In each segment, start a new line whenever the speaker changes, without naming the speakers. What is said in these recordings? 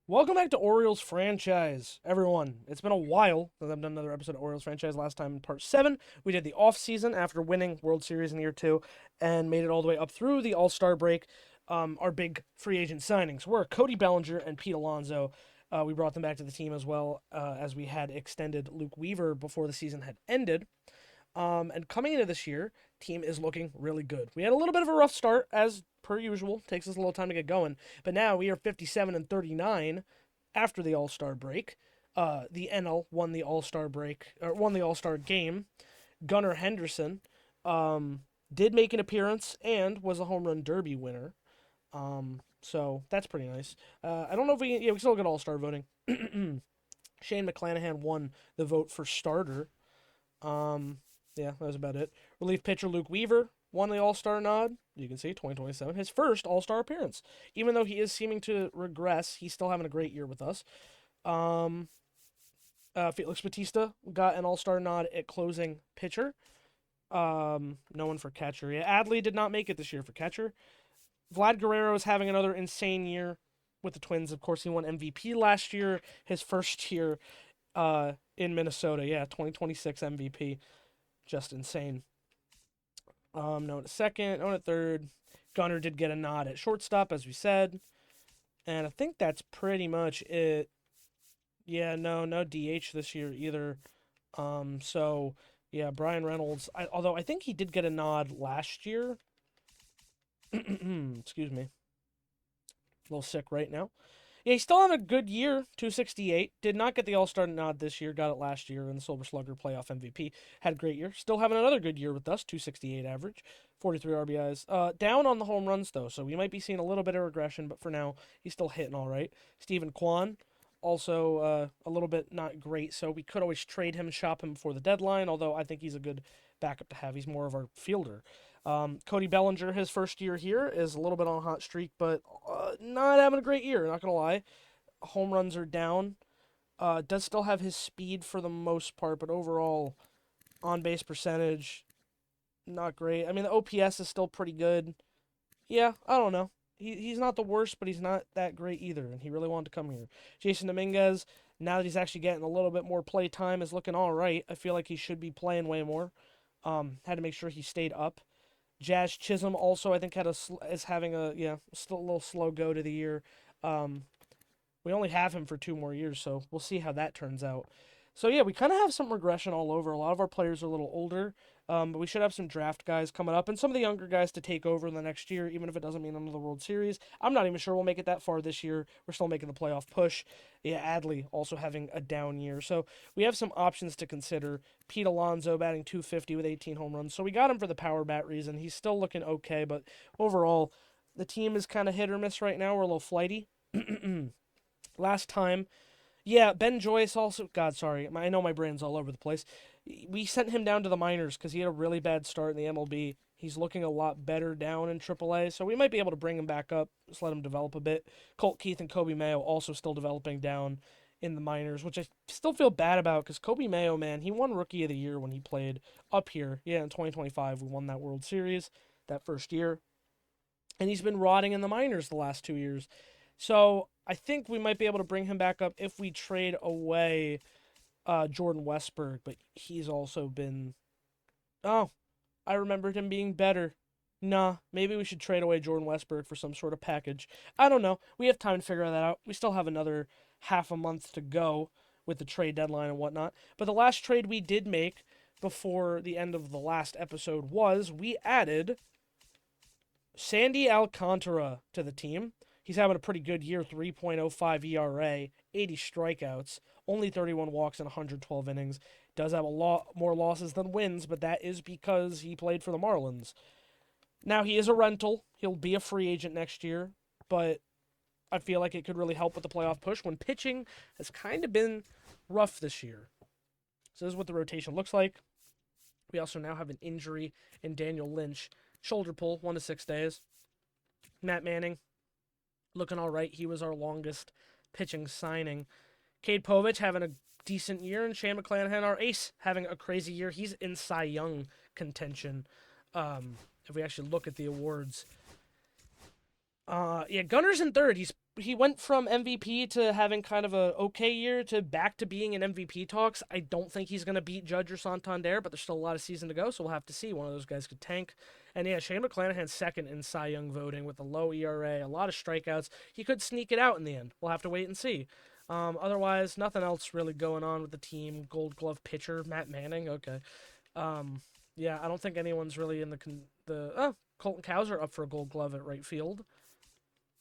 Welcome back to Orioles franchise, everyone. It's been a while since I've done another episode of Orioles franchise. Last time in part 7, we did the off season after winning World Series in year 2 and made it all the way up through the All-Star break. Our big free agent signings were Cody Bellinger and Pete Alonso. We brought them back to the team as well as we had extended Luke Weaver before the season had ended. And coming into this year, team is looking really good. We had a little bit of a rough start, as per usual. Takes us a little time to get going. But now we are 57 and 39 after the All Star break. The NL won the All Star break, or won the All Star game. Gunnar Henderson did make an appearance and was a home run derby winner. So that's pretty nice. I don't know if we still get All Star voting. Shane McClanahan won the vote for starter. Um, yeah, that was about it. Relief pitcher Luke Weaver won the All Star nod. You can see 2027, his first All Star appearance. Even though he is seeming to regress, he's still having a great year with us. Um, Felix Batista got an All Star nod at closing pitcher. No one for catcher. Yeah, Adley did not make it this year for catcher. Vlad Guerrero is having another insane year with the Twins. Of course, he won MVP last year, his first year in Minnesota. Yeah, 2026 MVP. Just insane. No at second, no at third. Gunner did get a nod at shortstop, as we said. And I think that's pretty much it. Yeah, no DH this year either. So yeah, Brian Reynolds. Although I think he did get a nod last year. Excuse me. A little sick right now. Yeah, he's still having a good year, 268. Did not get the All Star nod this year, got it last year in the Silver Slugger playoff MVP. Had a great year. Still having another good year with us, 268 average, 43 RBIs. Down on the home runs, though, so we might be seeing a little bit of regression, but for now, he's still hitting all right. Stephen Kwan, also a little bit not great, so we could always trade him, shop him before the deadline, although I think he's a good backup to have. He's more of our fielder. Cody Bellinger, his first year here, is a little bit on a hot streak, but not having a great year, not going to lie. Home runs are down. Does still have his speed for the most part, but overall, on base percentage, not great. I mean, the OPS is still pretty good. Yeah, I don't know. He's not the worst, but he's not that great either, and he really wanted to come here. Jason Dominguez, now that he's actually getting a little bit more play time, is looking all right. I feel like he should be playing way more. Had to make sure he stayed up. Jazz Chisholm also, I think, is having still a little slow go to the year. We only have him for 2 more years, so we'll see how that turns out. So yeah, we kind of have some regression all over. A lot of our players are a little older, but we should have some draft guys coming up and some of the younger guys to take over in the next year, even if it doesn't mean another World Series. I'm not even sure we'll make it that far this year. We're still making the playoff push. Yeah, Adley also having a down year. So we have some options to consider. Pete Alonso batting 250 with 18 home runs. So we got him for the power bat reason. He's still looking okay, but overall, the team is kind of hit or miss right now. We're a little flighty. Last time, yeah, Ben Joyce also. God, sorry, I know my brain's all over the place. We sent him down to the minors because he had a really bad start in the MLB. He's looking a lot better down in AAA, so we might be able to bring him back up, just let him develop a bit. Colt Keith and Kobe Mayo also still developing down in the minors, which I still feel bad about because Kobe Mayo, man, he won Rookie of the Year when he played up here. Yeah, in 2025, we won that World Series that first year, and he's been rotting in the minors the last 2 years. So I think we might be able to bring him back up if we trade away Jordan Westberg, but he's also been. Oh, I remembered him being better. Nah, maybe we should trade away Jordan Westberg for some sort of package. I don't know. We have time to figure that out. We still have another half a month to go with the trade deadline and whatnot. But the last trade we did make before the end of the last episode was we added Sandy Alcantara to the team. He's having a pretty good year, 3.05 ERA, 80 strikeouts, only 31 walks in 112 innings. Does have a lot more losses than wins, but that is because he played for the Marlins. Now, he is a rental. He'll be a free agent next year, but I feel like it could really help with the playoff push when pitching has kind of been rough this year. So this is what the rotation looks like. We also now have an injury in Daniel Lynch. Shoulder pull, 1 to 6 days. Matt Manning, looking all right. He was our longest pitching signing. Cade Povich having a decent year, and Shane McClanahan, our ace, having a crazy year. He's in Cy Young contention. If we actually look at the awards, yeah, Gunner's in third. He's he went from MVP to having kind of a okay year to back to being in MVP talks. I don't think he's going to beat Judge or Santander, but there's still a lot of season to go, so we'll have to see. One of those guys could tank. And yeah, Shane McClanahan's second in Cy Young voting with a low ERA, a lot of strikeouts. He could sneak it out in the end. We'll have to wait and see. Otherwise, nothing else really going on with the team. Gold Glove pitcher Matt Manning. Okay. Um, yeah, I don't think anyone's really in Colton Cowser up for a Gold Glove at right field.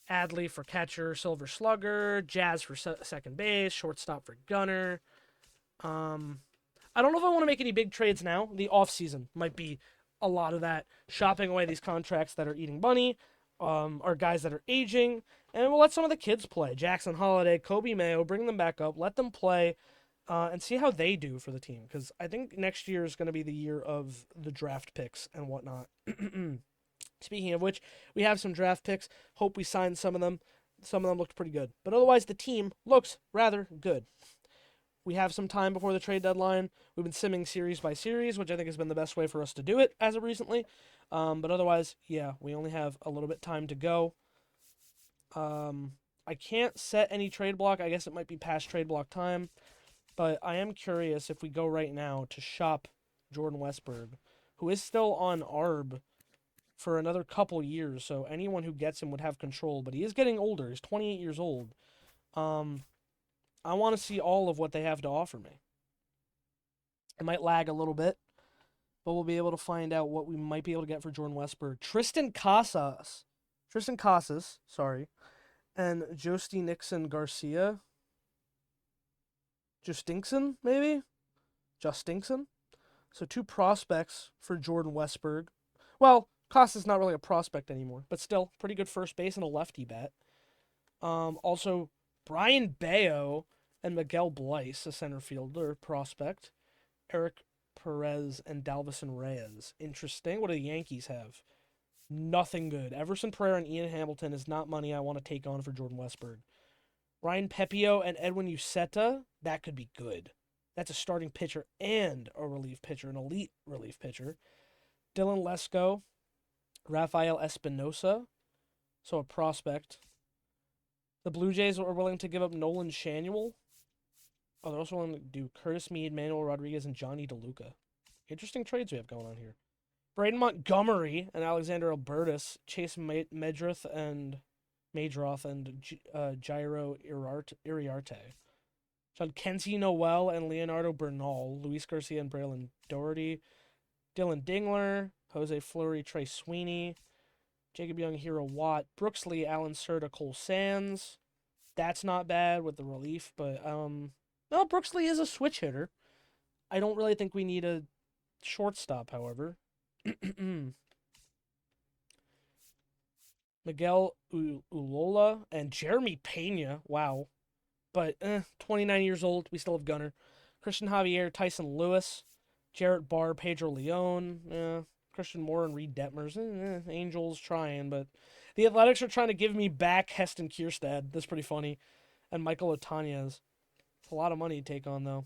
Adley for catcher, Silver Slugger, Jazz for second base, shortstop for Gunner. Um, I don't know if I want to make any big trades now. The offseason might be a lot of that, shopping away these contracts that are eating money, or guys that are aging, and we'll let some of the kids play. Jackson Holiday, Kobe Mayo, bring them back up, let them play, and see how they do for the team. Because I think next year is going to be the year of the draft picks and whatnot. Speaking of which, we have some draft picks. Hope we sign some of them. Some of them looked pretty good. But otherwise, the team looks rather good. We have some time before the trade deadline. We've been simming series by series, which I think has been the best way for us to do it as of recently. But otherwise, yeah, we only have a little bit time to go. I can't set any trade block. I guess it might be past trade block time. But I am curious if we go right now to shop Jordan Westburg, who is still on ARB for another couple years, so anyone who gets him would have control. But he is getting older. He's 28 years old. I want to see all of what they have to offer me. It might lag a little bit, but we'll be able to find out what we might be able to get for Jordan Westburg. Tristan Casas, sorry, and Josti Nixon Garcia. Justinson, maybe? Justinson? So 2 prospects for Jordan Westburg. Well, Costa's not really a prospect anymore, but still, pretty good first base and a lefty bat. Also, Brian Bayo and Miguel Bleis, a center fielder prospect. Eric Perez and Dalvison Reyes. Interesting. What do the Yankees have? Nothing good. Everson Pereira and Ian Hamilton is not money I want to take on for Jordan Westburg. Ryan Pepio and Edwin Uceta, that could be good. That's a starting pitcher and a relief pitcher, an elite relief pitcher. Dylan Lesko, Rafael Espinosa, so a prospect. The Blue Jays are willing to give up Nolan Shanuel. Oh, they're also willing to do Curtis Mead, Manuel Rodriguez, and Johnny DeLuca. Interesting trades we have going on here. Braden Montgomery and Alexander Albertus, Chase Medroth and Gyro Iriarte. John Kenzie Noel and Leonardo Bernal, Luis Garcia and Braylon Doherty, Dylan Dingler, Jose Fleury, Trey Sweeney, Jacob Young, Hero Watt, Brooks Lee, Alan Serta, Cole Sands. That's not bad with the relief, but well, Brooks Lee is a switch hitter. I don't really think we need a shortstop, however. Miguel Ulola and Jeremy Pena. Wow. But 29 years old. We still have Gunner. Christian Javier, Tyson Lewis, Jarrett Barr, Pedro Leon, Christian Moore, and Reed Detmers. Angels trying, but the Athletics are trying to give me back Heston Kierstad. That's pretty funny. And Michael Otanez. It's a lot of money to take on, though.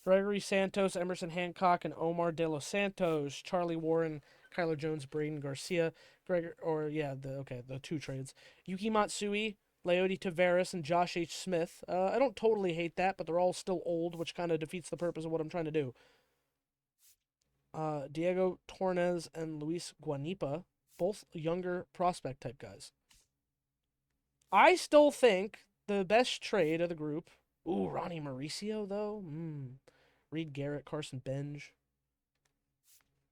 Gregory Santos, Emerson Hancock, and Omar De Los Santos. Charlie Warren, Kyler Jones, Braden Garcia. The 2 trades. Yuki Matsui, Leody Taveras, and Josh H. Smith. I don't totally hate that, but they're all still old, which kind of defeats the purpose of what I'm trying to do. Diego Tornes and Luis Guanipa, both younger prospect type guys. I still think the best trade of the group. Ooh, Ronnie Mauricio, though. Reed Garrett, Carson Benj.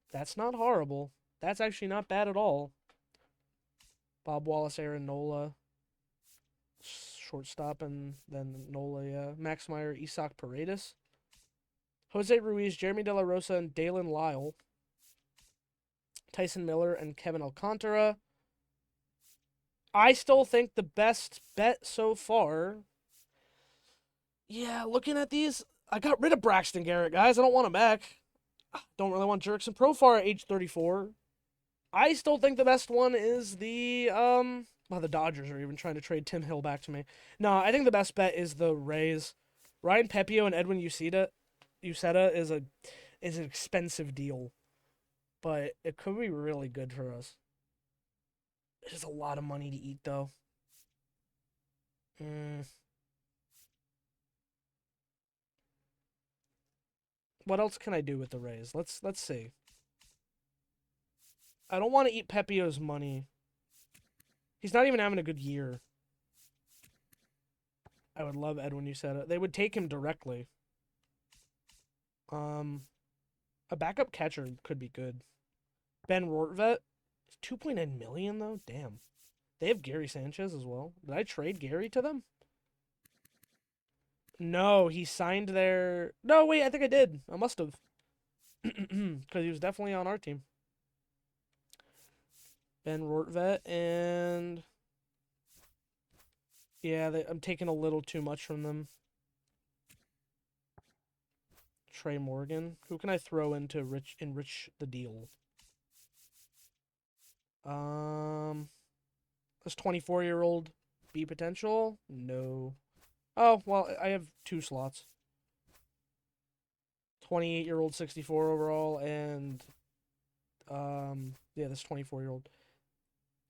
That's not horrible. That's actually not bad at all. Bob Wallace, Aaron Nola. Shortstop, and then Nola, yeah. Max Meyer, Isaac Paredes. Jose Ruiz, Jeremy De La Rosa, and Dalen Lyle. Tyson Miller and Kevin Alcantara. I still think the best bet so far. Yeah, looking at these, I got rid of Braxton Garrett, guys. I don't want him back. Don't really want Jurickson Profar at age 34. I still think the best one is the the Dodgers are even trying to trade Tim Hill back to me. No, I think the best bet is the Rays. Ryan Pepio and Edwin Uceta is an expensive deal, but it could be really good for us. It's a lot of money to eat, though. What else can I do with the Rays? Let's see. I don't want to eat Pepio's money. He's not even having a good year. I would love Edwin Uceta. They would take him directly. Um, a backup catcher could be good. Ben Rortvet, 2.9 million though. Damn. They have Gary Sanchez as well. Did I trade Gary to them? No, he signed their. No, wait, I think I did. I must have, because he was definitely on our team. Ben Rortvet and yeah, I'm taking a little too much from them. Trey Morgan. Who can I throw in to enrich the deal? This 24-year-old B potential? No. Oh, well, I have 2 slots. 28-year-old 64 overall and yeah, this 24-year-old.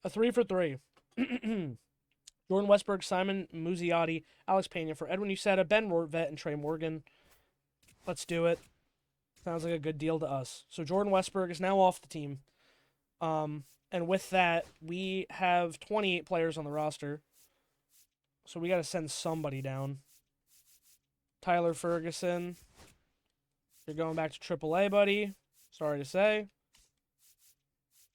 A 3 for 3. Jordan Westberg, Simon Muzziotti, Alex Pena for Edwin Uceta, Ben Rortvet, and Trey Morgan. Let's do it. Sounds like a good deal to us. So Jordan Westberg is now off the team. And with that, we have 28 players on the roster. So we got to send somebody down. Tyler Ferguson, you're going back to AAA, buddy. Sorry to say.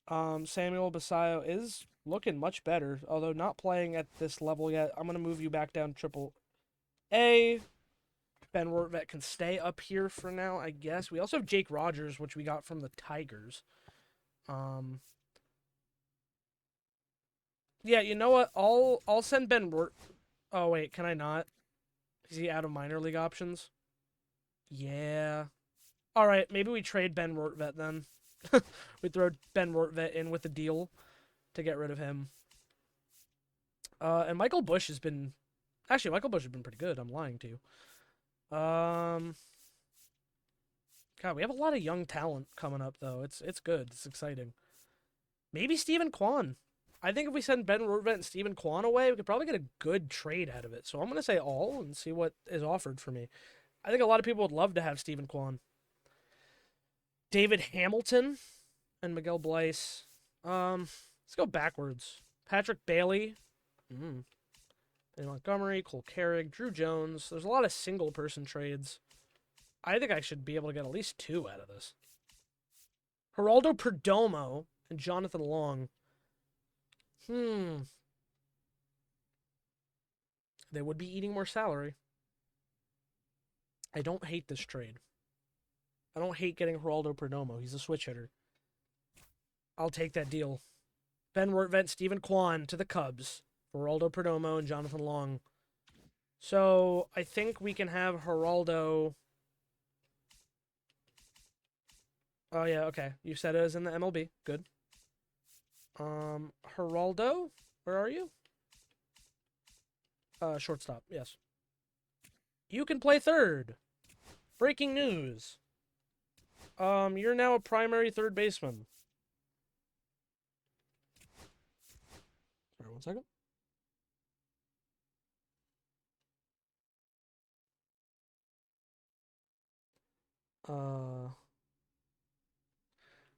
Samuel Basayo is looking much better, although not playing at this level yet. I'm going to move you back down to AAA. Ben Rortvet can stay up here for now, I guess. We also have Jake Rogers, which we got from the Tigers. Yeah, you know what? I'll send Ben Rort. Oh wait, can I not? Is he out of minor league options? Yeah. All right, maybe we trade Ben Rortvet then. We throw Ben Rortvet in with a deal to get rid of him. And Michael Bush has been Michael Bush has been pretty good. I'm lying to you. God, we have a lot of young talent coming up though. It's good. It's exciting. Maybe Steven Kwan. I think if we send Ben Rortvet and Steven Kwan away, we could probably get a good trade out of it. So I'm gonna say all and see what is offered for me. I think a lot of people would love to have Steven Kwan. David Hamilton and Miguel Bleis. Let's go backwards. Patrick Bailey. Benny Montgomery, Cole Carrig, Drew Jones. There's a lot of single person trades. I think I should be able to get at least 2 out of this. Geraldo Perdomo and Jonathan Long. They would be eating more salary. I don't hate this trade. I don't hate getting Geraldo Perdomo. He's a switch hitter. I'll take that deal. Ben Rortvet, Steven Kwan to the Cubs. Geraldo Perdomo and Jonathan Long. So I think we can have Geraldo. Oh yeah, okay. You said it was in the MLB. Good. Geraldo, where are you? Shortstop. Yes. You can play third. Breaking news. You're now a primary third baseman. Sorry, 1 second.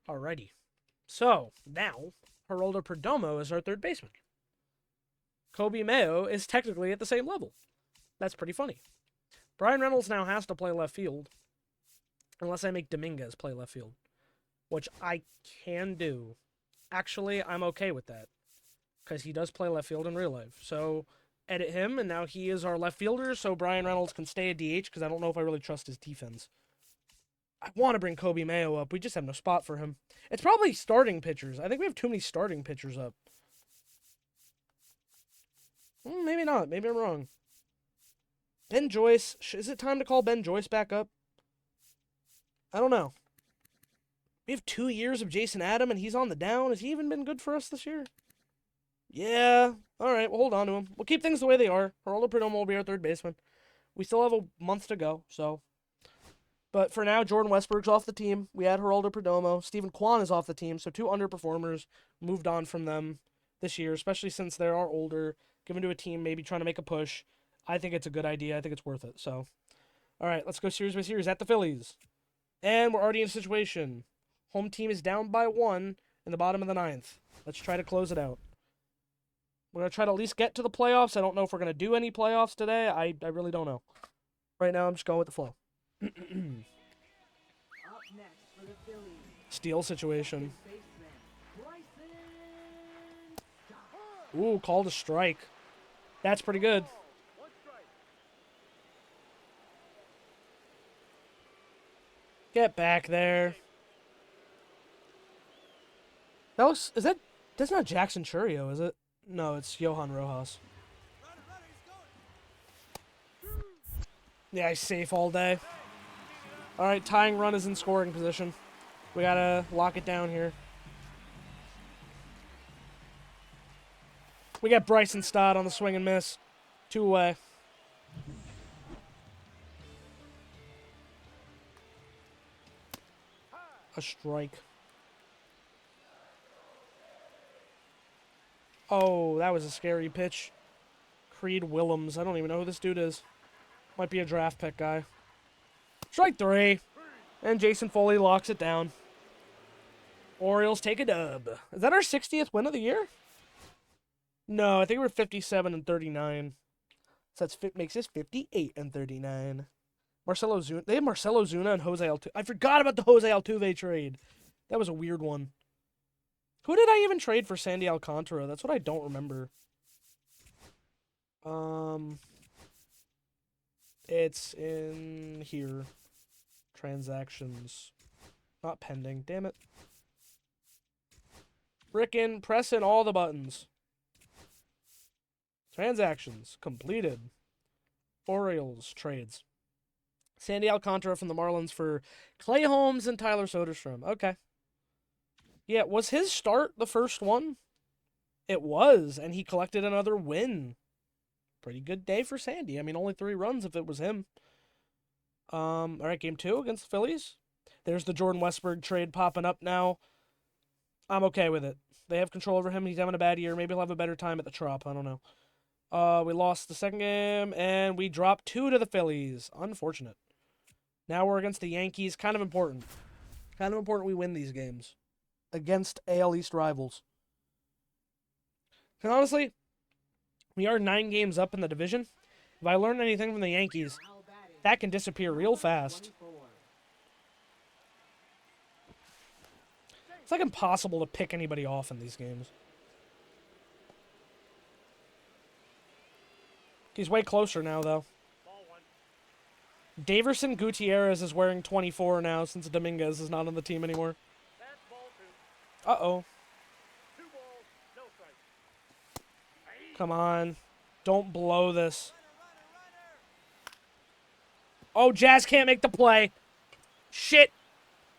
Alrighty. So, now, Geraldo Perdomo is our third baseman. Kobe Mayo is technically at the same level. That's pretty funny. Brian Reynolds now has to play left field. Unless I make Dominguez play left field. Which I can do. Actually, I'm okay with that. Because he does play left field in real life. So, edit him, and now he is our left fielder, so Brian Reynolds can stay a DH, because I don't know if I really trust his defense. I want to bring Kobe Mayo up. We just have no spot for him. It's probably starting pitchers. I think we have too many starting pitchers up. Maybe not. Maybe I'm wrong. Ben Joyce. Is it time to call Ben Joyce back up? I don't know. We have 2 years of Jason Adam, and he's on the down. Has he even been good for us this year? Yeah. All right, we'll hold on to him. We'll keep things the way they are. Geraldo Perdomo will be our third baseman. We still have a month to go, so. But for now, Jordan Westberg's off the team. We had Geraldo Perdomo. Steven Kwan is off the team, so 2 underperformers moved on from them this year, especially since they are older, given to a team maybe trying to make a push. I think it's a good idea. I think it's worth it. So, all right, let's go series by series at the Phillies. And we're already in a situation. Home team is down by 1 in the bottom of the 9th. Let's try to close it out. We're going to try to at least get to the playoffs. I don't know if we're going to do any playoffs today. I really don't know. Right now, I'm just going with the flow. Steal situation. Ooh, called a strike. That's pretty good. Get back there. That's not Jackson Churio, is it? No, it's Johan Rojas. Yeah, he's safe all day. All right, tying run is in scoring position. We gotta lock it down here. We got Bryson Stott on the swing and miss. 2 away. A strike. Oh, that was a scary pitch. Creed Willems. I don't even know who this dude is. Might be a draft pick guy. Strike 3. And Jason Foley locks it down. Orioles take a dub. Is that our 60th win of the year? No, I think we're 57 and 39. So makes us 58 and 39. Marcelo Zuna. They have Marcelo Zuna and Jose Altuve. I forgot about the Jose Altuve trade. That was a weird one. Who did I even trade for Sandy Alcantara? That's what I don't remember. It's in here. Transactions. Not pending. Damn it. Frickin' pressing all the buttons. Transactions. Completed. Orioles trades. Sandy Alcantara from the Marlins for Clay Holmes and Tyler Soderstrom. Okay. Yeah, was his start the first one? It was, and he collected another win. Pretty good day for Sandy. I mean, only 3 runs if it was him. All right, game 2 against the Phillies. There's the Jordan Westburg trade popping up now. I'm okay with it. They have control over him. He's having a bad year. Maybe he'll have a better time at the Trop. I don't know. We lost the second game, and we dropped 2 to the Phillies. Unfortunate. Now we're against the Yankees. Kind of important. Kind of important we win these games. Against AL East rivals. And honestly, we are 9 games up in the division. If I learn anything from the Yankees, that can disappear real fast. It's like impossible to pick anybody off in these games. He's way closer now, though. Daverson Gutierrez is wearing 24 now since Dominguez is not on the team anymore. Uh-oh. Come on. Don't blow this. Oh, Jazz can't make the play. Shit.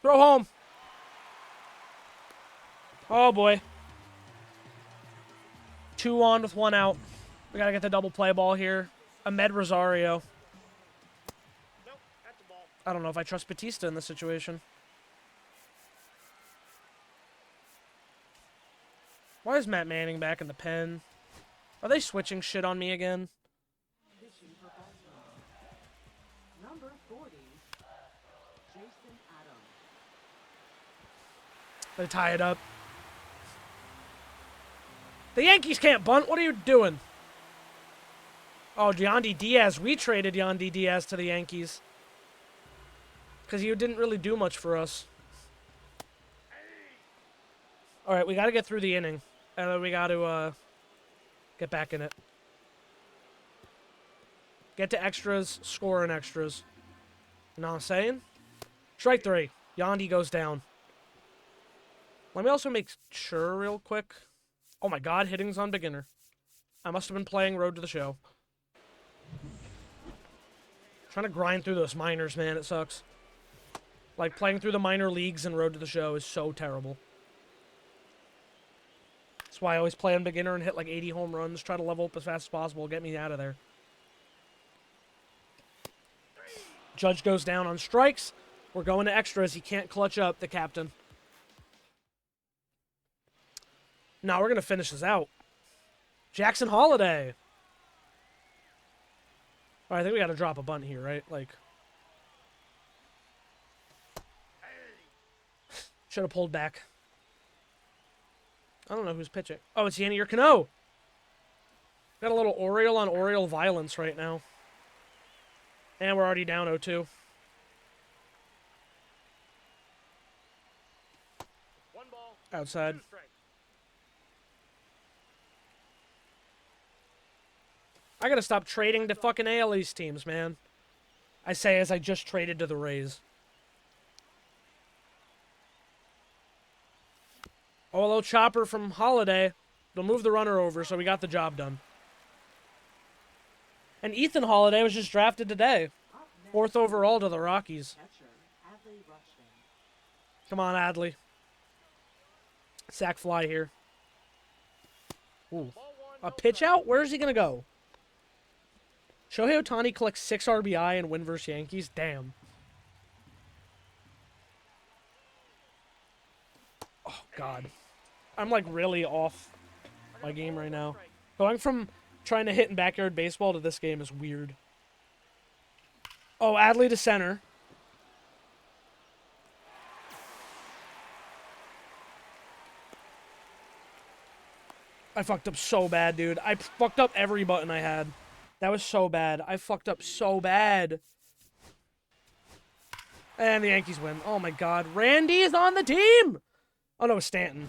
Throw home. Oh, boy. 2 on with 1 out. We gotta get the double play ball here. Ahmed Rosario. I don't know if I trust Batista in this situation. Why is Matt Manning back in the pen? Are they switching shit on me again?
Number 40, Jason Adams.
They tie it up. The Yankees can't bunt. What are you doing? Oh, Yandy Diaz. We traded Yandy Diaz to the Yankees. Because he didn't really do much for us. Alright, we got to get through the inning. And then we got to get back in it. Get to extras, score in extras. You know what I'm saying? Strike 3. Yandy goes down. Let me also make sure real quick. Oh my god, hitting's on beginner. I must have been playing Road to the Show. Trying to grind through those minors, man, it sucks. Like, playing through the minor leagues and Road to the Show is so terrible. That's why I always play on beginner and hit like 80 home runs. Try to level up as fast as possible. Get me out of there. Judge goes down on strikes. We're going to extras. He can't clutch up, the captain. Now we're going to finish this out. Jackson Holiday. All right, I think we got to drop a bunt here, right? Like, Should have pulled back. I don't know who's pitching. Oh, it's Yanni Cano. Got a little Oriole on Oriole violence right now. And we're already down 0-2. Outside. I gotta stop trading to fucking AL East teams, man. I say as I just traded to the Rays. Oh, a little chopper from Holiday. They'll move the runner over, so we got the job done. And Ethan Holiday was just drafted today.
Up next,
4th overall to the Rockies.
catcher, Adley Rushton.
Come on, Adley. Sack fly here. Ooh. A pitch out? Where is he going to go? Shohei Ohtani collects 6 RBI and win versus Yankees? Damn. Oh, God. I'm, like, really off my game right now. Going from trying to hit in backyard baseball to this game is weird. Oh, Adley to center. I fucked up so bad, dude. I fucked up every button I had. That was so bad. I fucked up so bad. And the Yankees win. Oh, my God. Randy is on the team! Oh, no, it's Stanton.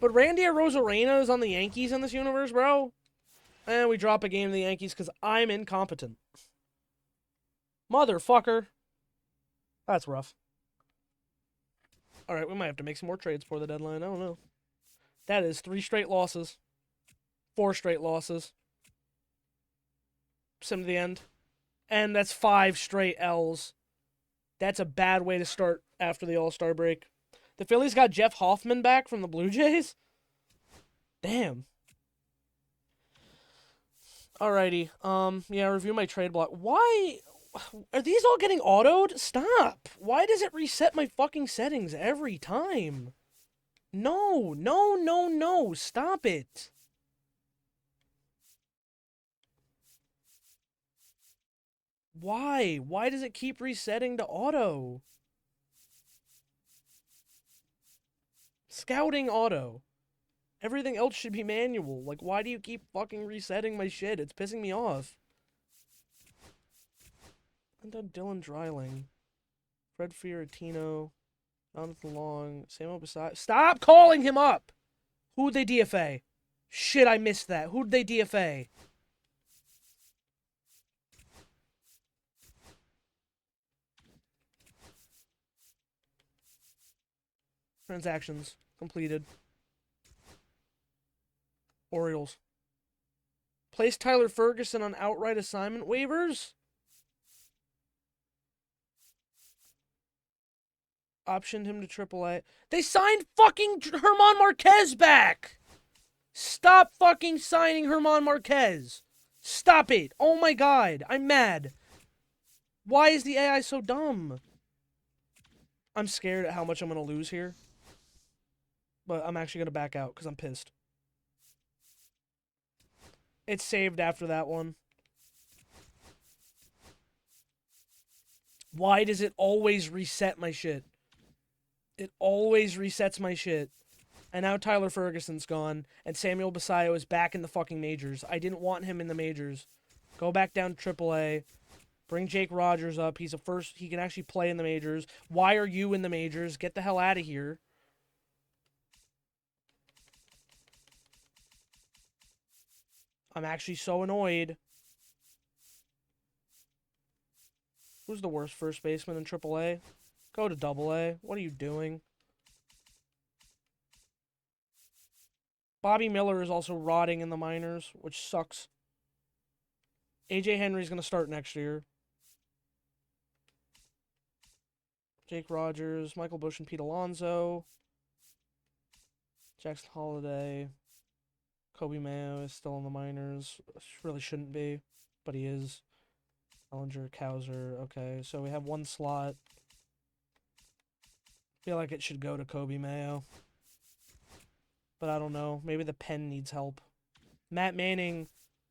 But Randy Arozarena is on the Yankees in this universe, bro. And we drop a game to the Yankees because I'm incompetent. Motherfucker. That's rough. All right, we might have to make some more trades for the deadline. I don't know. That is 3 straight losses. 4 straight losses. Sim to the end. And that's 5 straight L's. That's a bad way to start after the All-Star break. The Phillies got Jeff Hoffman back from the Blue Jays? Damn. Alrighty. Yeah, review my trade block. Why? Are these all getting autoed? Stop. Why does it reset my fucking settings every time? No, no, no, no. Stop it. Why? Why does it keep resetting to auto? Scouting auto. Everything else should be manual. Like, why do you keep fucking resetting my shit? It's pissing me off. I'm done Dylan Dreiling. Fred Fiorentino. Jonathan Long. Samuel Bassett. Stop calling him up! Who'd they DFA? Shit, I missed that. Who'd they DFA? Transactions completed. Orioles. Place Tyler Ferguson on outright assignment waivers. Optioned him to AAA. They signed fucking Herman Marquez back! Stop fucking signing Herman Marquez! Stop it! Oh my god, I'm mad. Why is the AI so dumb? I'm scared at how much I'm gonna lose here. But I'm actually gonna back out because I'm pissed. It's saved after that one. Why does it always reset my shit? It always resets my shit. And now Tyler Ferguson's gone, and Samuel Basayo is back in the fucking majors. I didn't want him in the majors. Go back down to AAA. Bring Jake Rogers up. He's a first. He can actually play in the majors. Why are you in the majors? Get the hell out of here. I'm actually so annoyed. Who's the worst first baseman in AAA? Go to AA. What are you doing? Bobby Miller is also rotting in the minors, which sucks. AJ Henry's going to start next year. Jake Rogers, Michael Bush, and Pete Alonso. Jackson Holiday. Kobe Mayo is still in the minors. Really shouldn't be, but he is. Ellinger, Cowser. Okay, so we have one slot. Feel like it should go to Kobe Mayo. But I don't know. Maybe the pen needs help. Matt Manning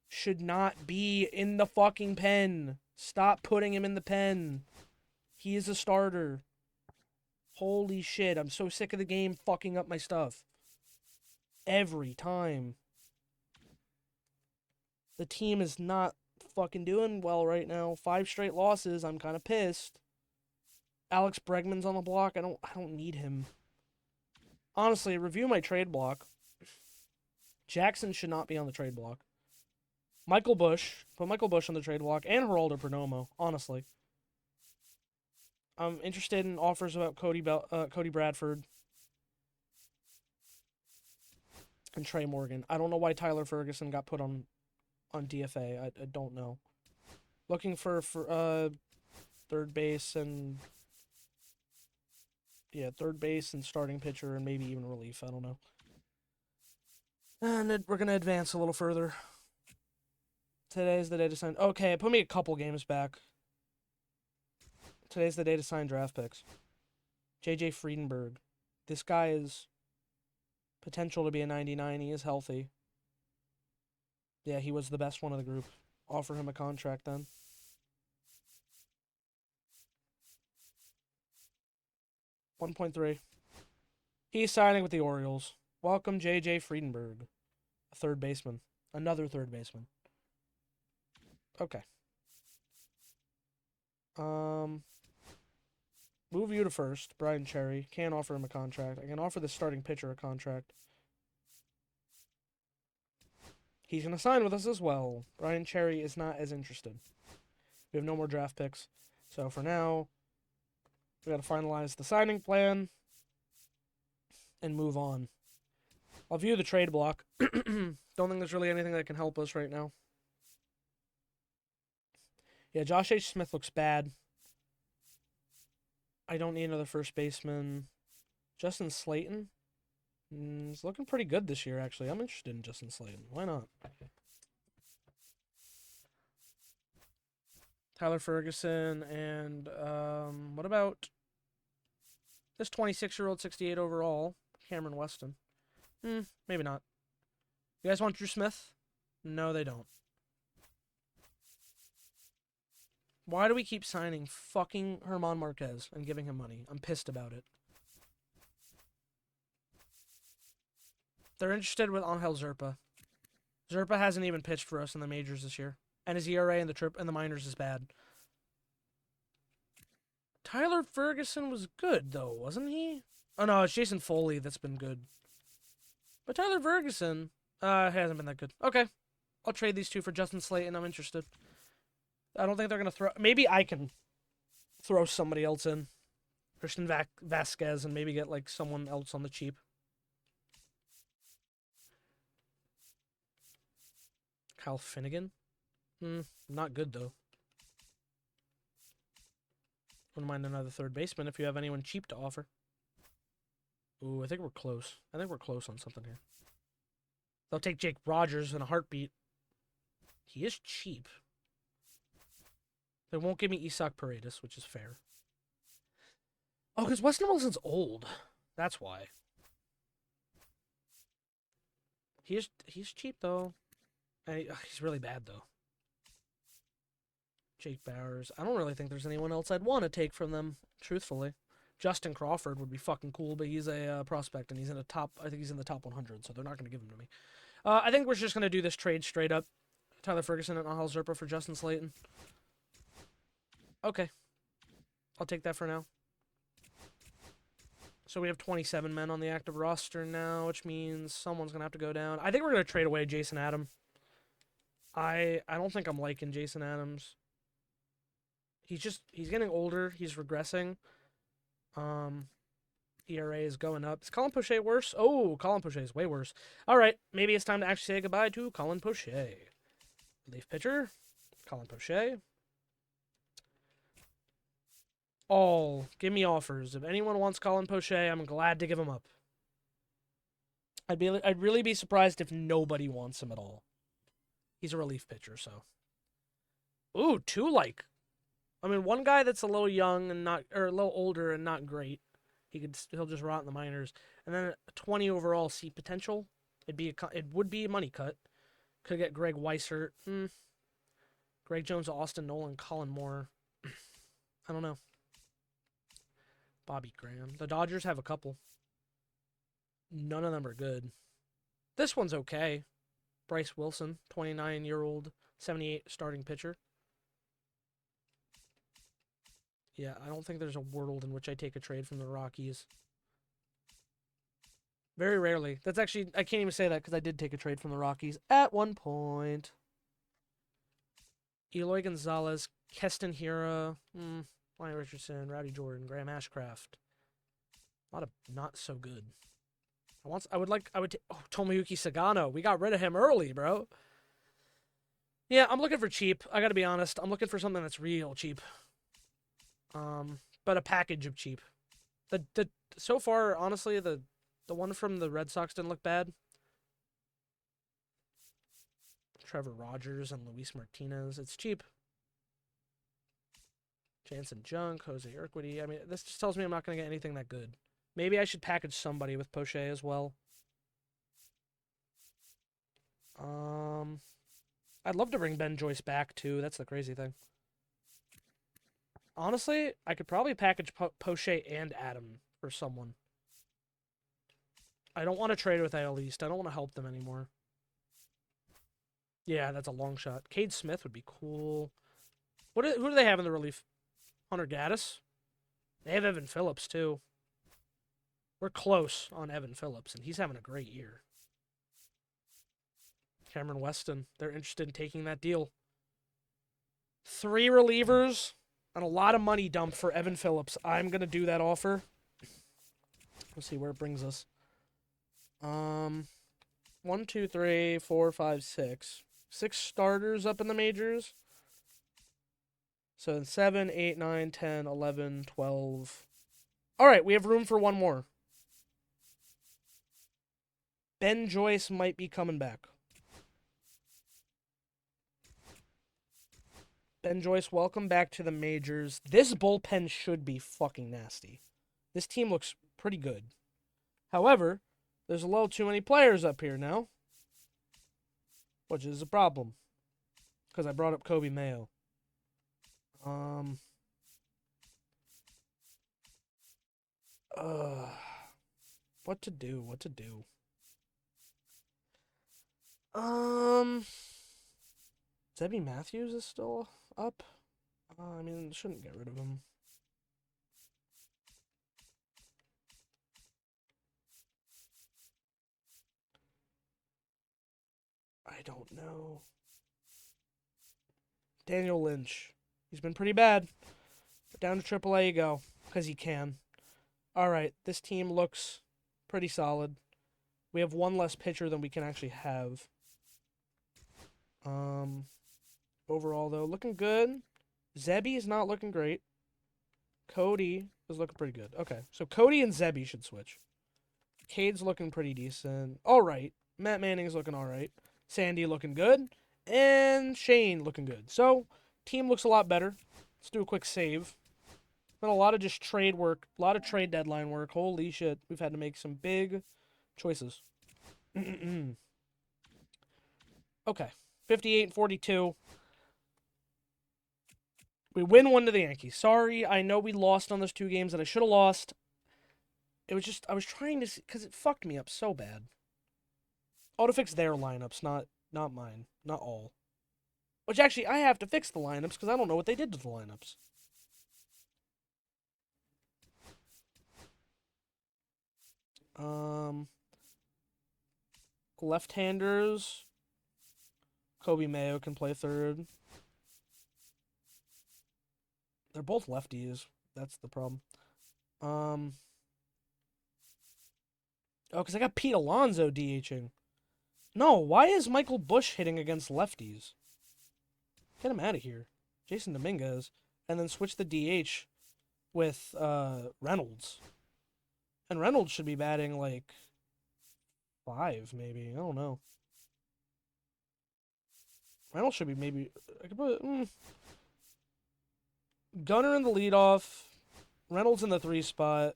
should not be in the fucking pen. Stop putting him in the pen. He is a starter. Holy shit, I'm so sick of the game fucking up my stuff. Every time. The team is not fucking doing well right now. 5 straight losses. I'm kind of pissed. Alex Bregman's on the block. I don't need him. Honestly, review my trade block. Jackson should not be on the trade block. Michael Bush. Put Michael Bush on the trade block and Geraldo Perdomo, honestly. I'm interested in offers about Cody Bradford and Trey Morgan. I don't know why Tyler Ferguson got put on DFA. I don't know. Looking for third base and third base and starting pitcher and maybe even relief. I don't know. And we're gonna advance a little further. Today's the day to sign. Okay, put me a couple games back. Today's the day to sign draft picks. JJ Friedenberg. This guy is potential to be a 99. He is healthy. Yeah, he was the best one of the group. Offer him a contract then. $1.3. He's signing with the Orioles. Welcome, JJ Friedenberg. A third baseman. Another third baseman. Okay. Move you to first, Brian Cherry. Can't offer him a contract. I can offer the starting pitcher a contract. He's going to sign with us as well. Brian Cherry is not as interested. We have no more draft picks. So for now, we got to finalize the signing plan and move on. I'll view the trade block. Don't think there's really anything that can help us right now. Yeah, Josh H. Smith looks bad. I don't need another first baseman. Justin Slayton is looking pretty good this year, actually. I'm interested in Justin Slayton. Why not? Tyler Ferguson and what about this 26-year-old 68 overall, Cameron Weston? Maybe not. You guys want Drew Smith? No, they don't. Why do we keep signing fucking Herman Marquez and giving him money? I'm pissed about it. They're interested with Angel Zerpa. Zerpa hasn't even pitched for us in the majors this year, and his ERA in the minors is bad. Tyler Ferguson was good though, wasn't he? Oh no, it's Jason Foley that's been good. But Tyler Ferguson hasn't been that good. Okay, I'll trade these two for Justin Slayton. I'm interested. I don't think they're gonna throw. Maybe I can throw somebody else in, Christian Vasquez, and maybe get like someone else on the cheap. Kyle Finnegan, not good though. Wouldn't mind another third baseman if you have anyone cheap to offer. Ooh, I think we're close. I think we're close on something here. They'll take Jake Rogers in a heartbeat. He is cheap. They won't give me Isak Paredes, which is fair. Oh, because Weston Wilson's old. That's why. He's cheap, though. He's really bad, though. Jake Bowers. I don't really think there's anyone else I'd want to take from them, truthfully. Justin Crawford would be fucking cool, but he's a prospect, and he's in the top. I think he's in the top 100, so they're not going to give him to me. I think we're just going to do this trade straight up. Tyler Ferguson and Angel Zerpa for Justin Slayton. Okay. I'll take that for now. So we have 27 men on the active roster now, which means someone's going to have to go down. I think we're going to trade away Jason Adam. I don't think I'm liking Jason Adams. He's getting older. He's regressing. ERA is going up. Is Colin Poche worse? Oh, Colin Poche is way worse. All right, maybe it's time to actually say goodbye to Colin Poche. Relief pitcher, Colin Poche. Give me offers. If anyone wants Colin Poche, I'm glad to give him up. I'd really be surprised if nobody wants him at all. He's a relief pitcher, so. Ooh, one guy that's a little young and or a little older and not great. He'll just rot in the minors. And then a 20 overall seat potential. It would be a money cut. Could get Greg Weissert. Greg Jones, Austin Nolan, Colin Moore. I don't know. Bobby Graham. The Dodgers have a couple. None of them are good. This one's okay. Bryce Wilson, 29-year-old, 78 starting pitcher. Yeah, I don't think there's a world in which I take a trade from the Rockies. Very rarely. That's actually, I can't even say that because I did take a trade from the Rockies at one point. Eloy Gonzalez, Keston Hiura, Lonnie Richardson, Rowdy Jordan, Graham Ashcraft. A lot of not so good. Tomoyuki Sagano. We got rid of him early, bro. Yeah, I'm looking for cheap. I gotta be honest. I'm looking for something that's real cheap. But a package of cheap. The so far, honestly, the one from the Red Sox didn't look bad. Trevor Rogers and Luis Martinez. It's cheap. Jansen Junk, Jose Urquidy. I mean, this just tells me I'm not going to get anything that good. Maybe I should package somebody with Poche as well. I'd love to bring Ben Joyce back, too. That's the crazy thing. Honestly, I could probably package Poche and Adam for someone. I don't want to trade with AL East. I don't want to help them anymore. Yeah, that's a long shot. Cade Smith would be cool. Who do they have in the relief? Hunter Gaddis? They have Evan Phillips, too. We're close on Evan Phillips, and he's having a great year. Cameron Weston. They're interested in taking that deal. 3 relievers and a lot of money dumped for Evan Phillips. I'm going to do that offer. Let's see where it brings us. 1, 2, 3, 4, 5, 6. 6 starters up in the majors. So 7, 8, 9, 10, 11, 12. All right, we have room for one more. Ben Joyce might be coming back. Ben Joyce, welcome back to the majors. This bullpen should be fucking nasty. This team looks pretty good. However, there's a little too many players up here now, which is a problem because I brought up Kobe Mayo. What to do? Zebby Matthews is still up. I mean, shouldn't get rid of him. I don't know. Daniel Lynch. He's been pretty bad. Down to AAA you go, because he can. All right, this team looks pretty solid. We have one less pitcher than we can actually have. Overall, though, looking good. Zebby is not looking great. Cody is looking pretty good. Okay, so Cody and Zebby should switch. Cade's looking pretty decent. All right. Matt Manning's looking all right. Sandy looking good. And Shane looking good. So, team looks a lot better. Let's do a quick save. Been a lot of just trade work. A lot of trade deadline work. Holy shit. We've had to make some big choices. Okay. 58-42. We win one to the Yankees. Sorry, I know we lost on those 2 games that I should have lost. It was just, I was trying to see, because it fucked me up so bad. I ought to fix their lineups, not mine. Not all. Which actually, I have to fix the lineups because I don't know what they did to the lineups. Left-handers. Kobe Mayo can play third. They're both lefties. That's the problem. Oh, because I got Pete Alonso DHing. No, why is Michael Bush hitting against lefties? Get him out of here. Jason Dominguez. And then switch the DH with Reynolds. And Reynolds should be batting like 5, maybe. I don't know. Reynolds should be maybe... I could put... Gunner in the leadoff. Reynolds in the 3 spot.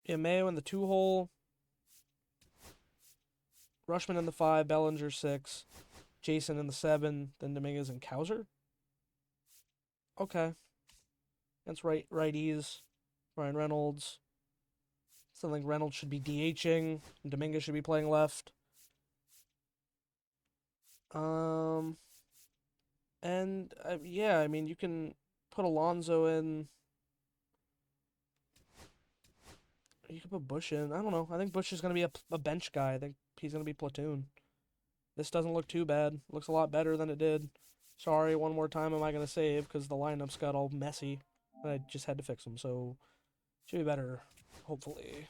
Yeah, Mayo in the 2 hole. Rushman in the 5. Bellinger 6. Jason in the 7. Then Dominguez and Cowser. Okay. against righties. Brian Reynolds. Still think Reynolds should be DHing. And Dominguez should be playing left. And yeah, I mean, you can put Alonso in. You can put Bush in. I don't know. I think Bush is going to be a bench guy. I think he's going to be platoon. This doesn't look too bad. Looks a lot better than it did. Sorry, one more time am I going to save because the lineups got all messy. And I just had to fix them, so should be better, hopefully.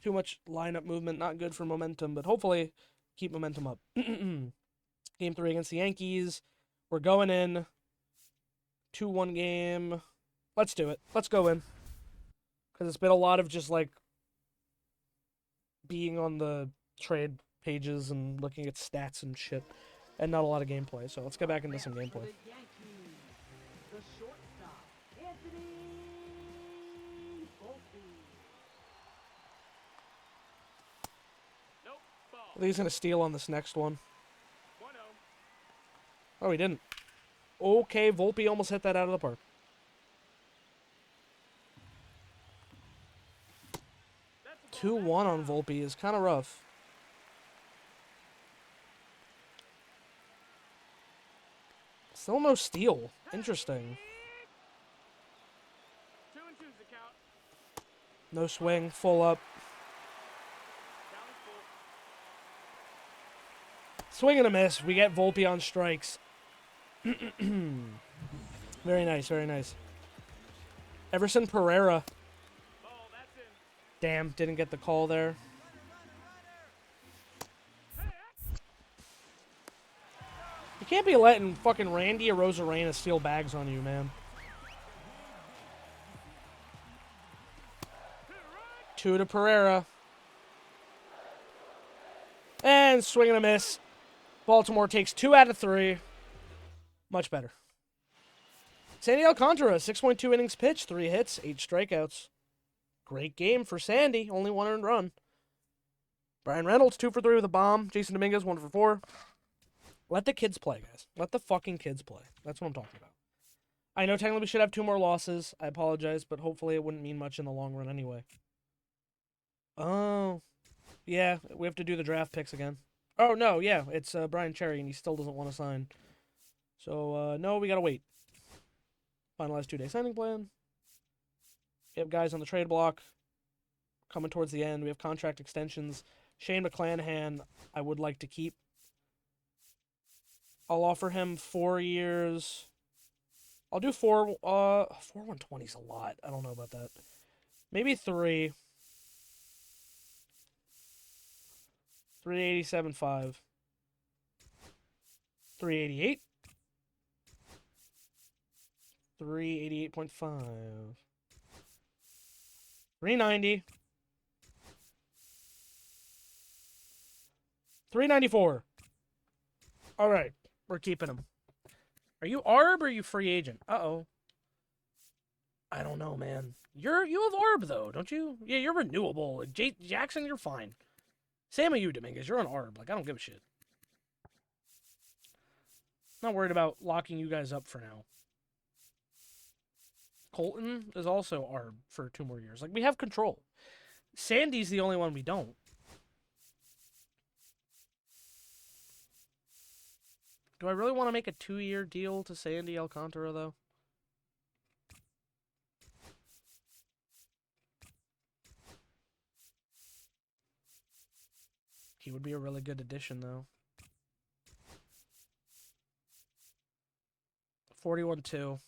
Too much lineup movement, not good for momentum, but hopefully keep momentum up. Game 3 against the Yankees. We're going in. 2-1 game. Let's do it. Let's go in. Because it's been a lot of just like being on the trade pages and looking at stats and shit, and not a lot of gameplay. So let's get back into some gameplay.
The shortstop, Anthony Volpe.
I think he's gonna steal on this next one. Oh, he didn't. Okay, Volpe almost hit that out of the park. 2-1 on Volpe is kind of rough. Still no steal. Interesting. No swing, full up. Swing and a miss. We get Volpe on strikes. Very nice, very nice. Everson Pereira. Damn, didn't get the call there. You can't be letting fucking Randy Arozarena steal bags on you, man. 2 to Pereira. And swing and a miss. Baltimore takes 2 out of 3. Much better. Sandy Alcantara, 6.2 innings pitched, 3 hits, 8 strikeouts. Great game for Sandy, only 1 earned run. Brian Reynolds, 2 for 3 with a bomb. Jason Dominguez, 1 for 4. Let the kids play, guys. Let the fucking kids play. That's what I'm talking about. I know technically we should have 2 more losses. I apologize, but hopefully it wouldn't mean much in the long run anyway. Oh. Yeah, we have to do the draft picks again. Oh, no, yeah, it's Brian Cherry, and he still doesn't want to sign. So, no, we gotta wait. Finalized 2-day signing plan. We have guys on the trade block coming towards the end. We have contract extensions. Shane McClanahan, I would like to keep. I'll offer him 4 years. I'll do 4. 120 is a lot. I don't know about that. Maybe 3. 387.5. 388. 388.5. 390. 394. All right, we're keeping him. Are you ARB or are you free agent? Uh-oh. I don't know, man. You have ARB though, don't you? Yeah, you're renewable. Jackson, you're fine. Same with you, Dominguez. You're on ARB. Like, I don't give a shit. Not worried about locking you guys up for now. Colton is also ARB for 2 more years. Like, we have control. Sandy's the only one we don't. Do I really want to make a 2-year deal to Sandy Alcantara, though? He would be a really good addition, though. 41-2.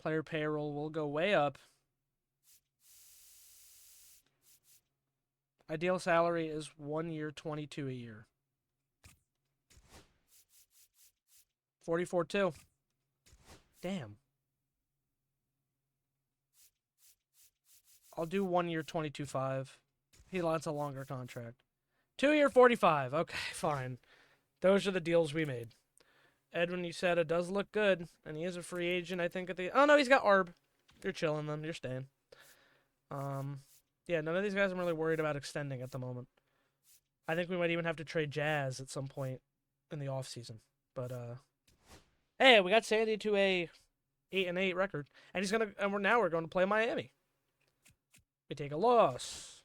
Player payroll will go way up. Ideal salary is 1 year, 22 a year. 44-2. Damn. I'll do 1 year, 22.5. He wants a longer contract. 2 year, 45. Okay, fine. Those are the deals we made. Edwin, you said it does look good, and he is a free agent, I think, at the... Oh, no, he's got ARB. You're chilling them. You're staying. Yeah, none of these guys I'm really worried about extending at the moment. I think we might even have to trade Jazz at some point in the offseason. But, hey, we got Sandy to a 8-8 record, and we're going to play Miami. We take a loss.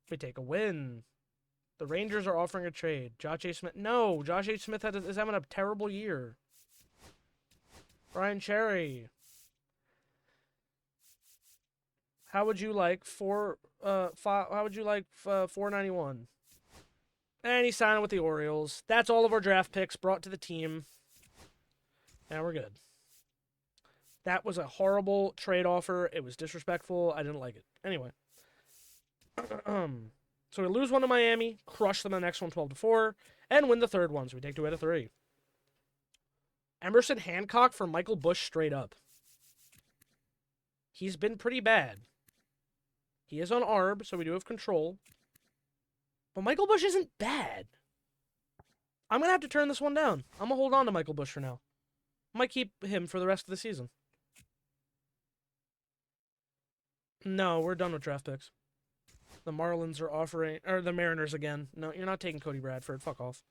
We take a win. The Rangers are offering a trade. Josh H. Smith. No, Josh H. Smith is having a terrible year. Brian Cherry. How would you like 491? And he's signing with the Orioles. That's all of our draft picks brought to the team. Now we're good. That was a horrible trade offer. It was disrespectful. I didn't like it. Anyway. So we lose one to Miami, crush them the next one 12-4, and win the third one. So we take 2 out of 3. Emerson Hancock for Michael Busch straight up. He's been pretty bad. He is on ARB, so we do have control. But Michael Busch isn't bad. I'm going to have to turn this one down. I'm going to hold on to Michael Busch for now. I might keep him for the rest of the season. No, we're done with draft picks. The Marlins are offering... Or the Mariners again. No, you're not taking Cody Bradford. Fuck off.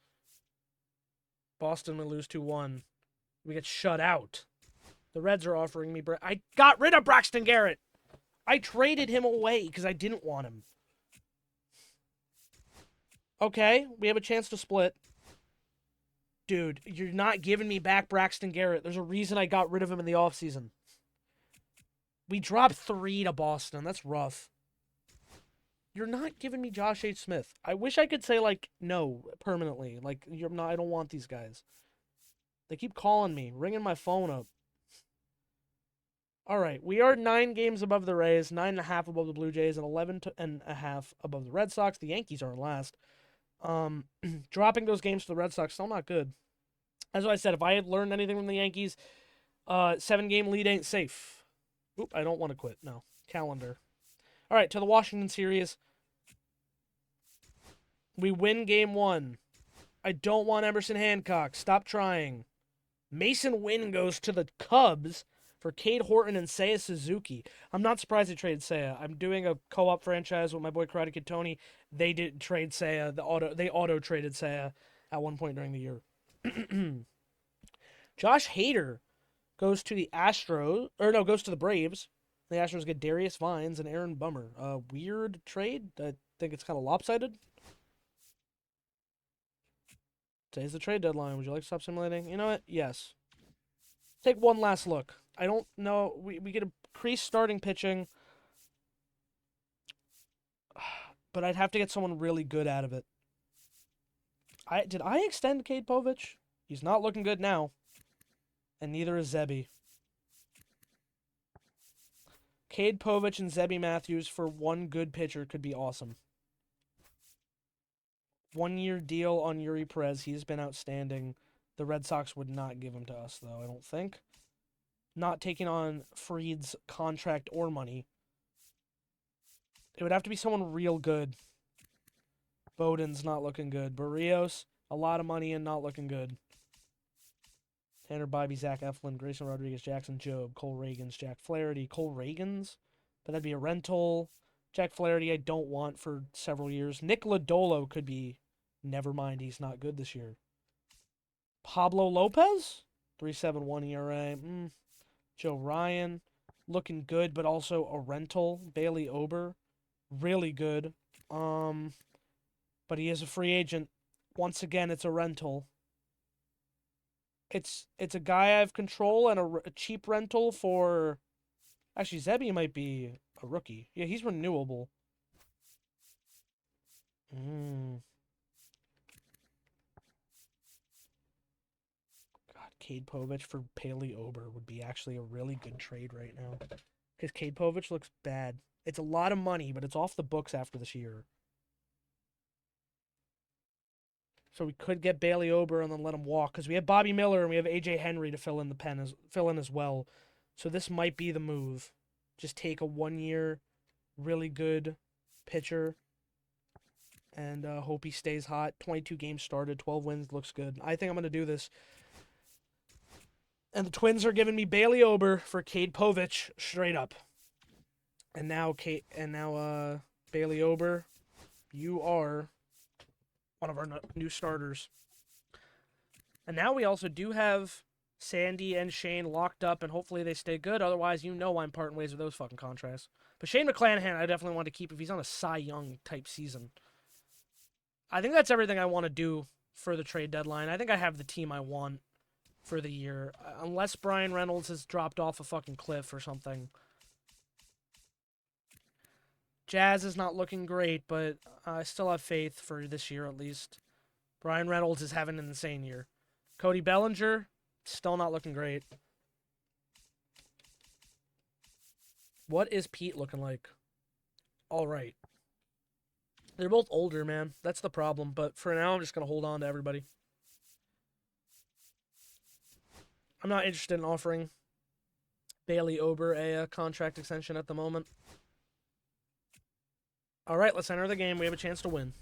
Boston will lose 2-1. We get shut out. The Reds are offering me... I got rid of Braxton Garrett! I traded him away because I didn't want him. Okay, we have a chance to split. Dude, you're not giving me back Braxton Garrett. There's a reason I got rid of him in the offseason. We dropped 3 to Boston. That's rough. You're not giving me Josh H. Smith. I wish I could say, like, no, permanently. Like, I don't want these guys. They keep calling me, ringing my phone up. All right, we are 9 games above the Rays, 9.5 above the Blue Jays, and 11.5 above the Red Sox. The Yankees are in last. Dropping those games to the Red Sox, still not good. As I said, if I had learned anything from the Yankees, 7-game lead ain't safe. Oop, I don't want to quit. No. Calendar. All right, to the Washington series. We win game 1. I don't want Emerson Hancock. Stop trying. Mason Wynn goes to the Cubs for Cade Horton and Seiya Suzuki. I'm not surprised they traded Seiya. I'm doing a co-op franchise with my boy Karate Kid Tony. They did trade Seiya. They auto-traded Seiya at one point during the year. Josh Hader goes to the goes to the Braves. The Astros get Darius Vines and Aaron Bummer. Weird trade. I think it's kind of lopsided. Today's the trade deadline. Would you like to stop simulating? You know what? Yes. Take one last look. I don't know. We get increased starting pitching. But I'd have to get someone really good out of it. Did I extend Cade Povich? He's not looking good now. And neither is Zebby. Cade Povich and Zebby Matthews for one good pitcher could be awesome. 1-year deal on Yuri Perez. He's been outstanding. The Red Sox would not give him to us, though, I don't think. Not taking on Fried's contract or money. It would have to be someone real good. Bowden's not looking good. Barrios, a lot of money and not looking good. Tanner Bybee, Zach Eflin, Grayson Rodriguez, Jackson Jobe, Cole Reagans, Jack Flaherty. Cole Reagans? But that'd be a rental. Jack Flaherty I don't want for several years. Nick Lodolo could be... Never mind, he's not good this year. Pablo Lopez? 3.71 ERA. Joe Ryan. Looking good, but also a rental. Bailey Ober. Really good. But he is a free agent. Once again, it's a rental. It's a guy I have control and a cheap rental for... Actually, Zebby might be a rookie. Yeah, he's renewable. God, Cade Povich for Paley Ober would be actually a really good trade right now. Because Cade Povich looks bad. It's a lot of money, but it's off the books after this year. So we could get Bailey Ober and then let him walk. Because we have Bobby Miller and we have A.J. Henry to fill in as well. So this might be the move. Just take a 1-year, really good pitcher and hope he stays hot. 22 games started, 12 wins, looks good. I think I'm going to do this. And the Twins are giving me Bailey Ober for Cade Povich straight up. And now Bailey Ober, you are one of our new starters. And now we also do have Sandy and Shane locked up, and hopefully they stay good. Otherwise, you know I'm parting ways with those fucking contracts. But Shane McClanahan, I definitely want to keep if he's on a Cy Young type season. I think that's everything I want to do for the trade deadline. I think I have the team I want for the year. Unless Brian Reynolds has dropped off a fucking cliff or something. Jazz is not looking great, but I still have faith for this year at least. Brian Reynolds is having an insane year. Cody Bellinger, still not looking great. What is Pete looking like? All right. They're both older, man. That's the problem. But for now, I'm just going to hold on to everybody. I'm not interested in offering Bailey Ober a contract extension at the moment. All right, let's enter the game. We have a chance to win.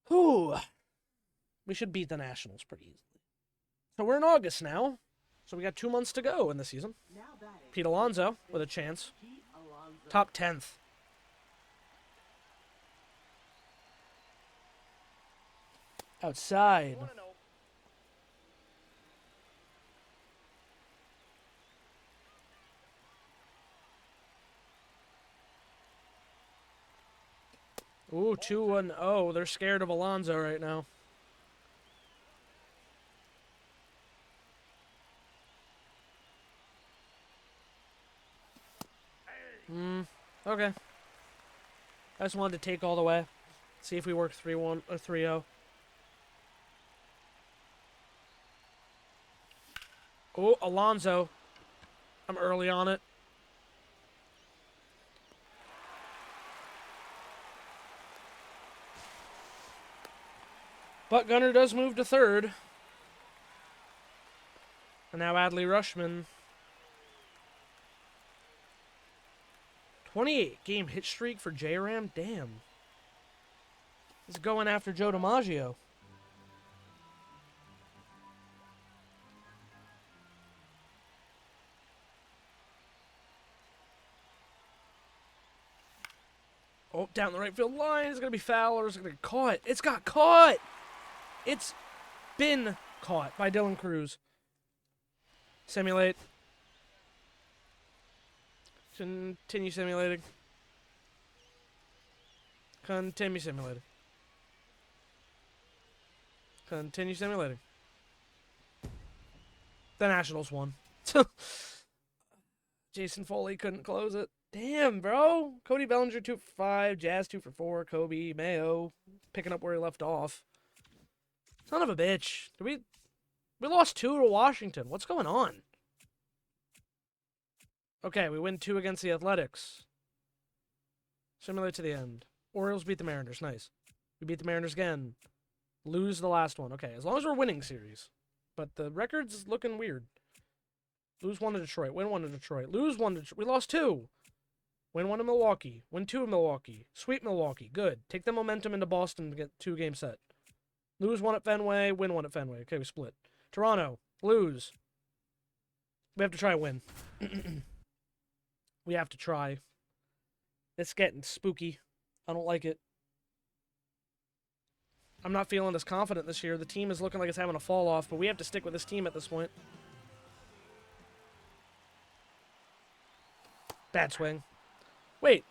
Whew. We should beat the Nationals pretty easily. So we're in August now. So we got 2 months to go in the season. Pete Alonso with a chance. Top 10th. Outside. Ooh, 2-1-0. They're scared of Alonso right now. Okay. I just wanted to take all the way. See if we work 3-1 or 3-0. Oh, Alonso. I'm early on it. But Gunner does move to third. And now Adley Rushman. 28-game hit streak for J-Ram? Damn. He's going after Joe DiMaggio. Oh, down the right field line. It's going to be foul or it's going to get caught. It's got caught! It's been caught by Dylan Cruz. Simulate. Continue simulating. Continue simulating. Continue simulating. The Nationals won. Jason Foley couldn't close it. Damn, bro. Cody Bellinger 2 for 5. Jazz 2 for 4. Kobe, Mayo, picking up where he left off. Son of a bitch. We lost 2 to Washington. What's going on? Okay, we win 2 against the Athletics. Simulate to the end. Orioles beat the Mariners. Nice. We beat the Mariners again. Lose the last one. Okay, as long as we're winning series. But the record's looking weird. Lose 1 to Detroit. Win 1 to Detroit. Lose 1 to Detroit. We lost 2. Win 1 to Milwaukee. Win 2 to Milwaukee. Sweep Milwaukee. Good. Take the momentum into Boston to get 2-game set. Lose 1 at Fenway. Win 1 at Fenway. Okay, we split. Toronto. Lose. We have to try and win. We have to try. It's getting spooky. I don't like it. I'm not feeling as confident this year. The team is looking like it's having a fall off, but we have to stick with this team at this point. Bad swing. Wait.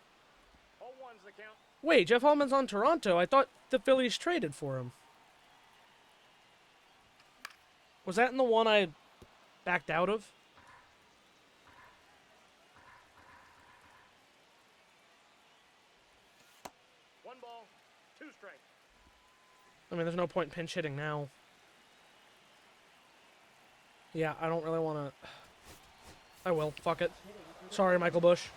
Wait, Jeff Hallman's on Toronto. I thought the Phillies traded for him. Was that in the one I backed out of? I mean, there's no point in pinch hitting now. Yeah, I don't really want to... I will. Fuck it. Sorry, Michael Bush.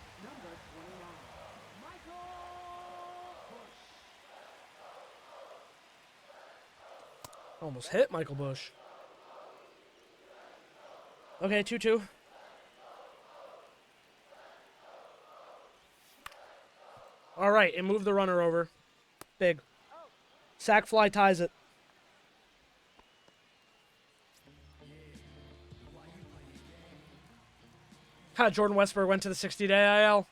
Almost hit Michael Bush. Okay, 2-2. All right, and move the runner over. Big. Sack fly ties it. Ha, Jordan Westburg went to the 60-day IL.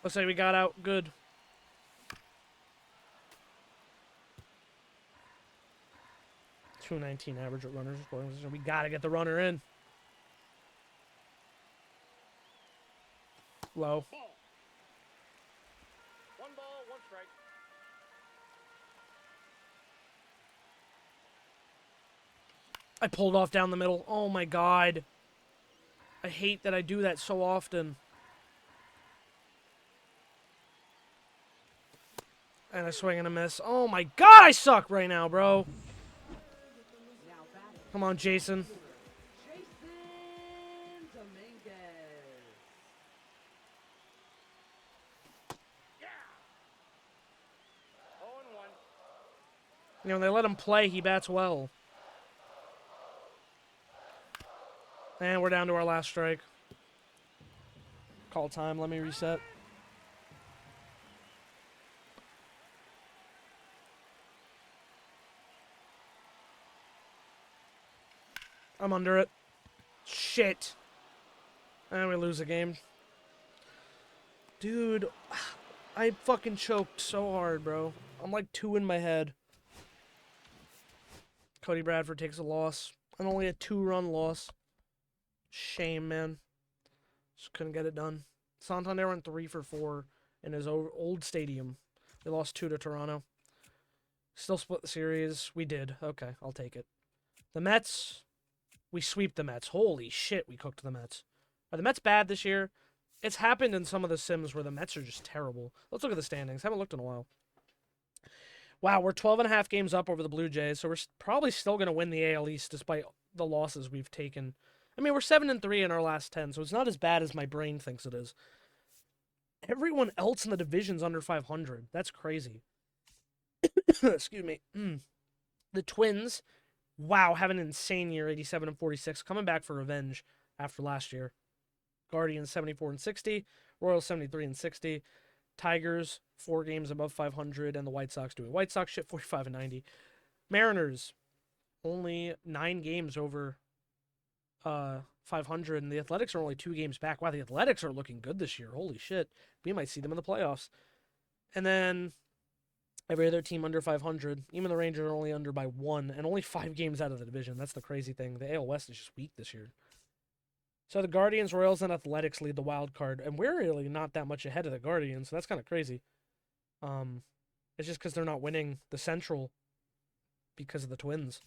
Looks like we got out good. .219 average at runners in scoring position. We got to get the runner in. Low.
Ball. 1 ball, 1 strike.
I pulled off down the middle. Oh my god. I hate that I do that so often. And I swing and a miss. Oh my god, I suck right now, bro.
Now batting.
Come on, Jason.
Jason Dominguez. Yeah. 0-1.
You know, when they let him play, he bats well. And we're down to our last strike. Call time. Let me reset. I'm under it. Shit. And we lose the game. Dude, I fucking choked so hard, bro. I'm like 2 in my head. Cody Bradford takes a loss. And only a 2-run loss. Shame, man. Just couldn't get it done. Santander went 3 for 4 in his old stadium. They lost 2 to Toronto. Still split the series. We did. Okay, I'll take it. The Mets, we sweep the Mets. Holy shit, we cooked the Mets. Are the Mets bad this year? It's happened in some of the sims where the Mets are just terrible. Let's look at the standings. Haven't looked in a while. Wow, we're 12.5 games up over the Blue Jays, so we're probably still going to win the AL East despite the losses we've taken. I mean, we're 7-3 in our last 10, so it's not as bad as my brain thinks it is. Everyone else in the division's under 500. That's crazy. Excuse me. The Twins, wow, have an insane year, 87-46, coming back for revenge after last year. Guardians 74-60, Royals 73-60, Tigers 4 games above 500, and the White Sox doing White Sox shit 45-90. Mariners only 9 games over 500, and the Athletics are only 2 games back. Wow, the Athletics are looking good this year. Holy shit. We might see them in the playoffs. And then every other team under 500. Even the Rangers are only under by 1, and only 5 games out of the division. That's the crazy thing. The AL West is just weak this year. So the Guardians, Royals, and Athletics lead the wild card, and we're really not that much ahead of the Guardians, so that's kind of crazy. It's just because they're not winning the Central because of the Twins.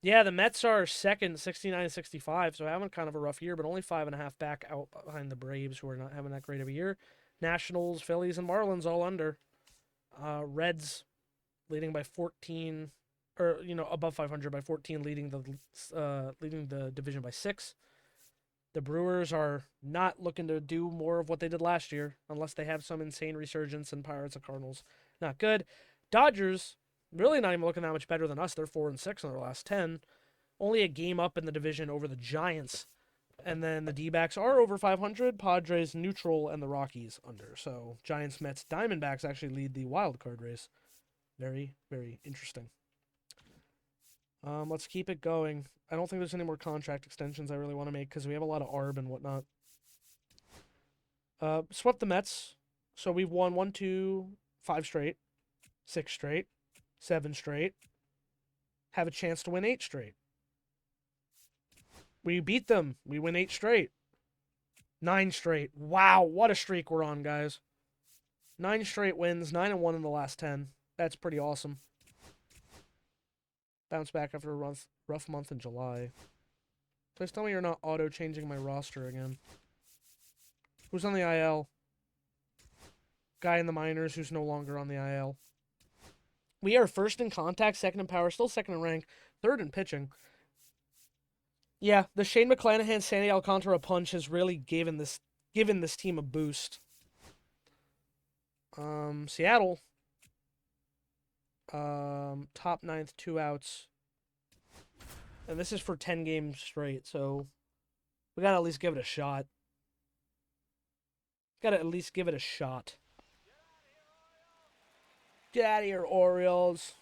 Yeah, the Mets are second, 69-65, so having kind of a rough year, but only 5.5 back out behind the Braves, who are not having that great of a year. Nationals, Phillies, and Marlins all under. Reds leading by 14, or above 500 by 14, leading the division by 6. The Brewers are not looking to do more of what they did last year, unless they have some insane resurgence. And Pirates and Cardinals, not good. Dodgers, really not even looking that much better than us. They're 4-6 in their last 10. Only a game up in the division over the Giants. And then the D-backs are over 500. Padres neutral, and the Rockies under. So Giants, Mets, Diamondbacks actually lead the wild card race. Very, very interesting. Let's keep it going. I don't think there's any more contract extensions I really want to make because we have a lot of ARB and whatnot. Swept the Mets. So we've won 1, 2, 5 straight, 6 straight, 7 straight. Have a chance to win 8 straight. We beat them. We win 8 straight. 9 straight. Wow, what a streak we're on, guys. 9 straight wins, 9-1 in the last 10. That's pretty awesome. Bounce back after a rough month in July. Please tell me you're not auto-changing my roster again. Who's on the IL? Guy in the minors who's no longer on the IL. We are first in contact, second in power, still second in rank, third in pitching. Yeah, the Shane McClanahan, Sandy Alcantara punch has really given this team a boost. Seattle. Top 9th, 2 outs. And this is for 10 games straight, so we gotta at least give it a shot. Gotta at least give it a shot. Get out of here, Orioles.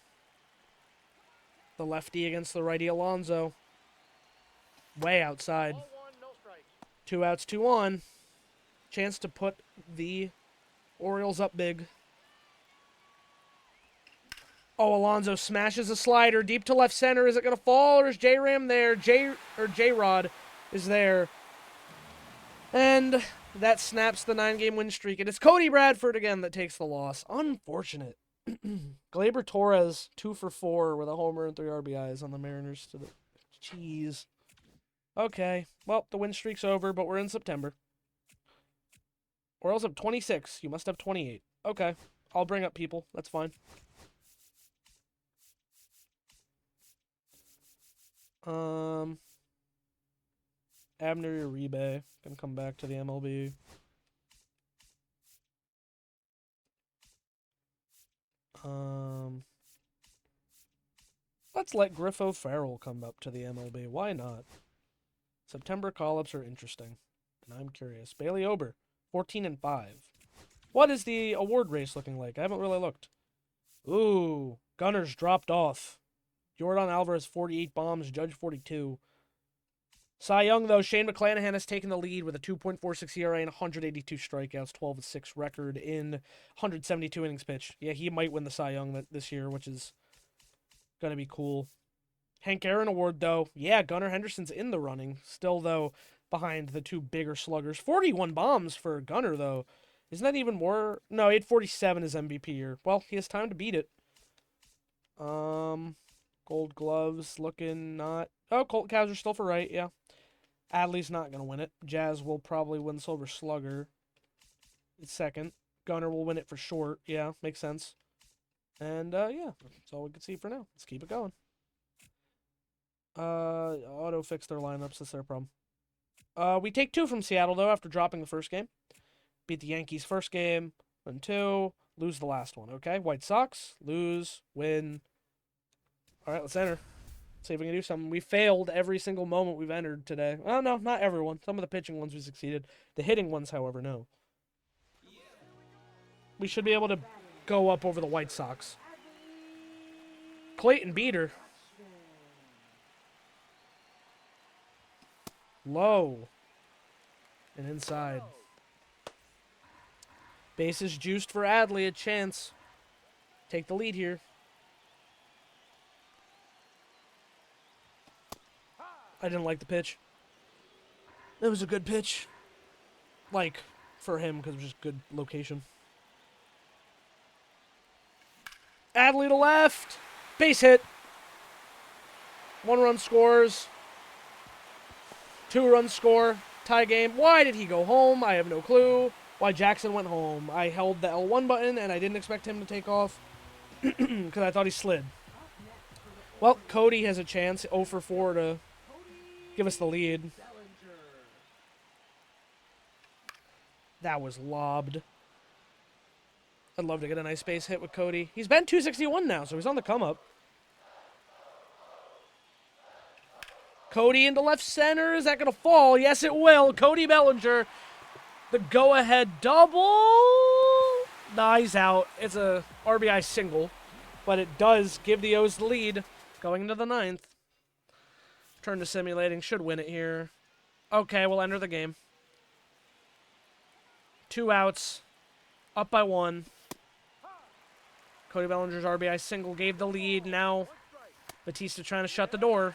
The lefty against the righty Alonso. Way outside.
0-1, no strikes.
2 outs, 2 on. Chance to put the Orioles up big. Oh, Alonso smashes a slider deep to left center. Is it going to fall, or is J-Ram there? J-Rod is there. And that snaps the 9-game win streak. And it's Cody Bradford again that takes the loss. Unfortunate. Gleyber Torres, 2 for 4 with a homer and 3 RBIs on the Mariners. To the Jeez. Okay. Well, the win streak's over, but we're in September. Orioles have 26. You must have 28. Okay. I'll bring up people. That's fine. Abner Uribe gonna come back to the MLB. Let's let Griffo Farrell come up to the MLB. Why not? September call-ups are interesting, and I'm curious. Bailey Ober, 14-5. What is the award race looking like? I haven't really looked. Ooh, Gunners dropped off. Jordan Alvarez, 48 bombs. Judge, 42. Cy Young, though, Shane McClanahan has taken the lead with a 2.46 ERA and 182 strikeouts, 12-6 record in 172 innings pitched. Yeah, he might win the Cy Young this year, which is going to be cool. Hank Aaron Award, though. Yeah, Gunnar Henderson's in the running. Still, though, behind the 2 bigger sluggers. 41 bombs for Gunnar, though. Isn't that even more? No, he had 47 his MVP year. Well, he has time to beat it. Gold Gloves looking not... Oh, Colton Cowser still for right, yeah. Adley's not going to win it. Jazz will probably win Silver Slugger. It's second. Gunnar will win it for short. Yeah, makes sense. And, yeah, that's all we can see for now. Let's keep it going. Auto fix their lineups. That's their problem. We take 2 from Seattle, though, after dropping the first game. Beat the Yankees first game. Win 2. Lose the last one, okay? White Sox. Lose. Win. All right, let's enter. See if we can do something. We failed every single moment we've entered today. Well, no, not everyone. Some of the pitching ones we succeeded. The hitting ones, however, no. We should be able to go up over the White Sox. Clayton Beater. Low. And inside. Bases juiced for Adley. A chance. Take the lead here. I didn't like the pitch. It was a good pitch. Like, for him, because it was just good location. Adley to left. Base hit. 1 run scores. 2 runs score. Tie game. Why did he go home? I have no clue. Why Jackson went home. I held the L1 button, and I didn't expect him to take off. Because I thought he slid. Well, Cody has a chance. 0 for 4 to give us the lead. That was lobbed. I'd love to get a nice base hit with Cody. He's been 261 now, so he's on the come-up. Cody into left center. Is that going to fall? Yes, it will. Cody Bellinger, the go-ahead double. Nah, he's out. It's a RBI single, but it does give the O's the lead going into the 9th. Turn to simulating. Should win it here. Okay, we'll enter the game. 2 outs. Up by 1. Cody Bellinger's RBI single gave the lead. Now, Batista trying to shut the door.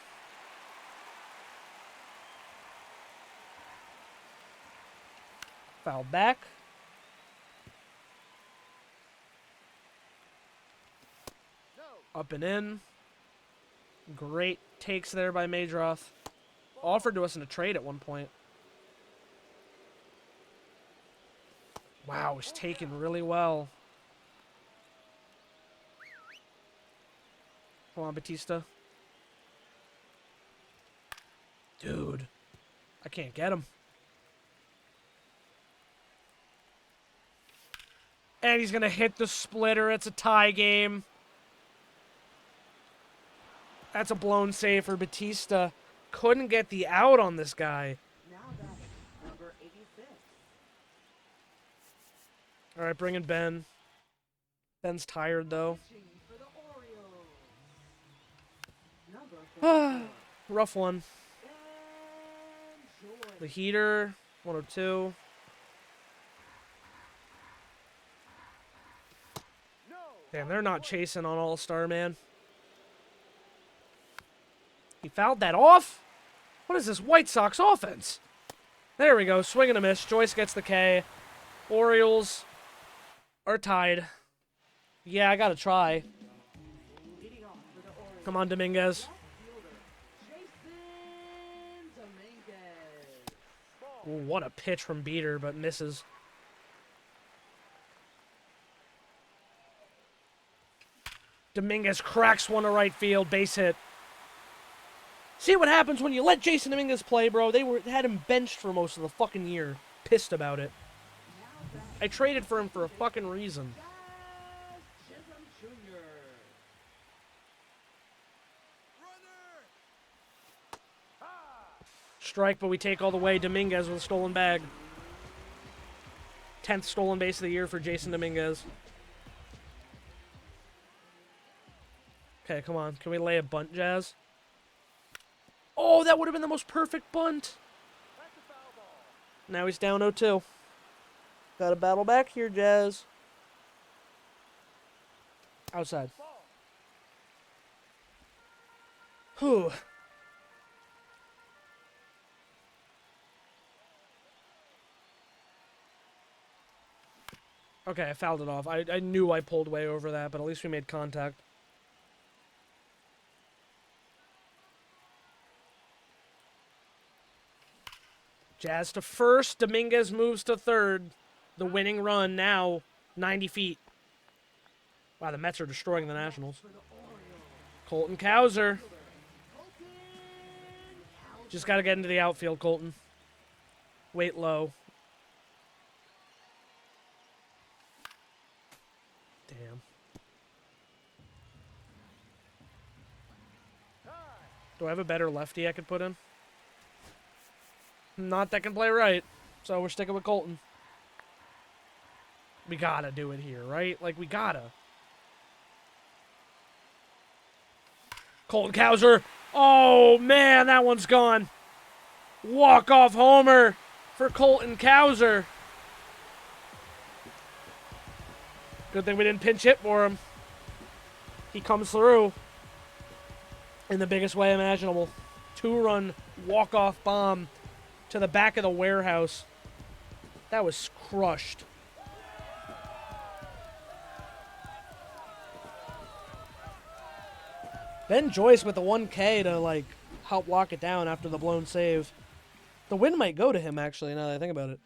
Foul back. Up and in. Great takes there by Majdroth. Offered to us in a trade at one point. Wow, he's taken really well. Come on, Batista. Dude. I can't get him. And he's going to hit the splitter. It's a tie game. That's a blown save for Batista. Couldn't get the out on this guy.
Now batting, number 86.
All right, bring in Ben. Ben's tired, though.
Pitching for the Orioles. Number 44.
Rough one.
Enjoy.
The heater, 102.
No.
Damn, they're not chasing on All-Star, man. He fouled that off? What is this White Sox offense? There we go. Swing and a miss. Joyce gets the K. Orioles are tied. Yeah, I gotta try.
Leading off for the Orioles,
Come on, Dominguez.
left fielder, Jason Dominguez.
Ooh, what a pitch from Beater, but misses. Dominguez cracks one to right field. Base hit. See what happens when you let Jason Dominguez play, bro. They had him benched for most of the fucking year. Pissed about it. I traded for him for a fucking reason.
Chisholm Jr.
Strike, but we take all the way. Dominguez with a stolen bag. 10th stolen base of the year for Jason Dominguez. Okay, come on. Can we lay a bunt, Jazz? Oh, that would have been the most perfect bunt. Now he's down 0-2. Gotta battle back here, Jazz. Outside. Whew. Okay, I fouled it off. I knew I pulled way over that, but at least we made contact. Jazz to first. Dominguez moves to third. The winning run now 90 feet. Wow, the Mets are destroying the Nationals. Colton Cowser. Just got to get into the outfield, Colton. Wait low. Damn. Do I have a better lefty I could put in? Not that can play right. So we're sticking with Colton. We gotta do it here, right? Like, we gotta. Colton Cowser. Oh, man, that one's gone. Walk-off homer for Colton Cowser. Good thing we didn't pinch hit for him. He comes through in the biggest way imaginable. 2-run walk-off bomb to the back of the warehouse. That was crushed. Ben Joyce with the 1K to, like, help lock it down after the blown save. The win might go to him, actually, now that I think about it.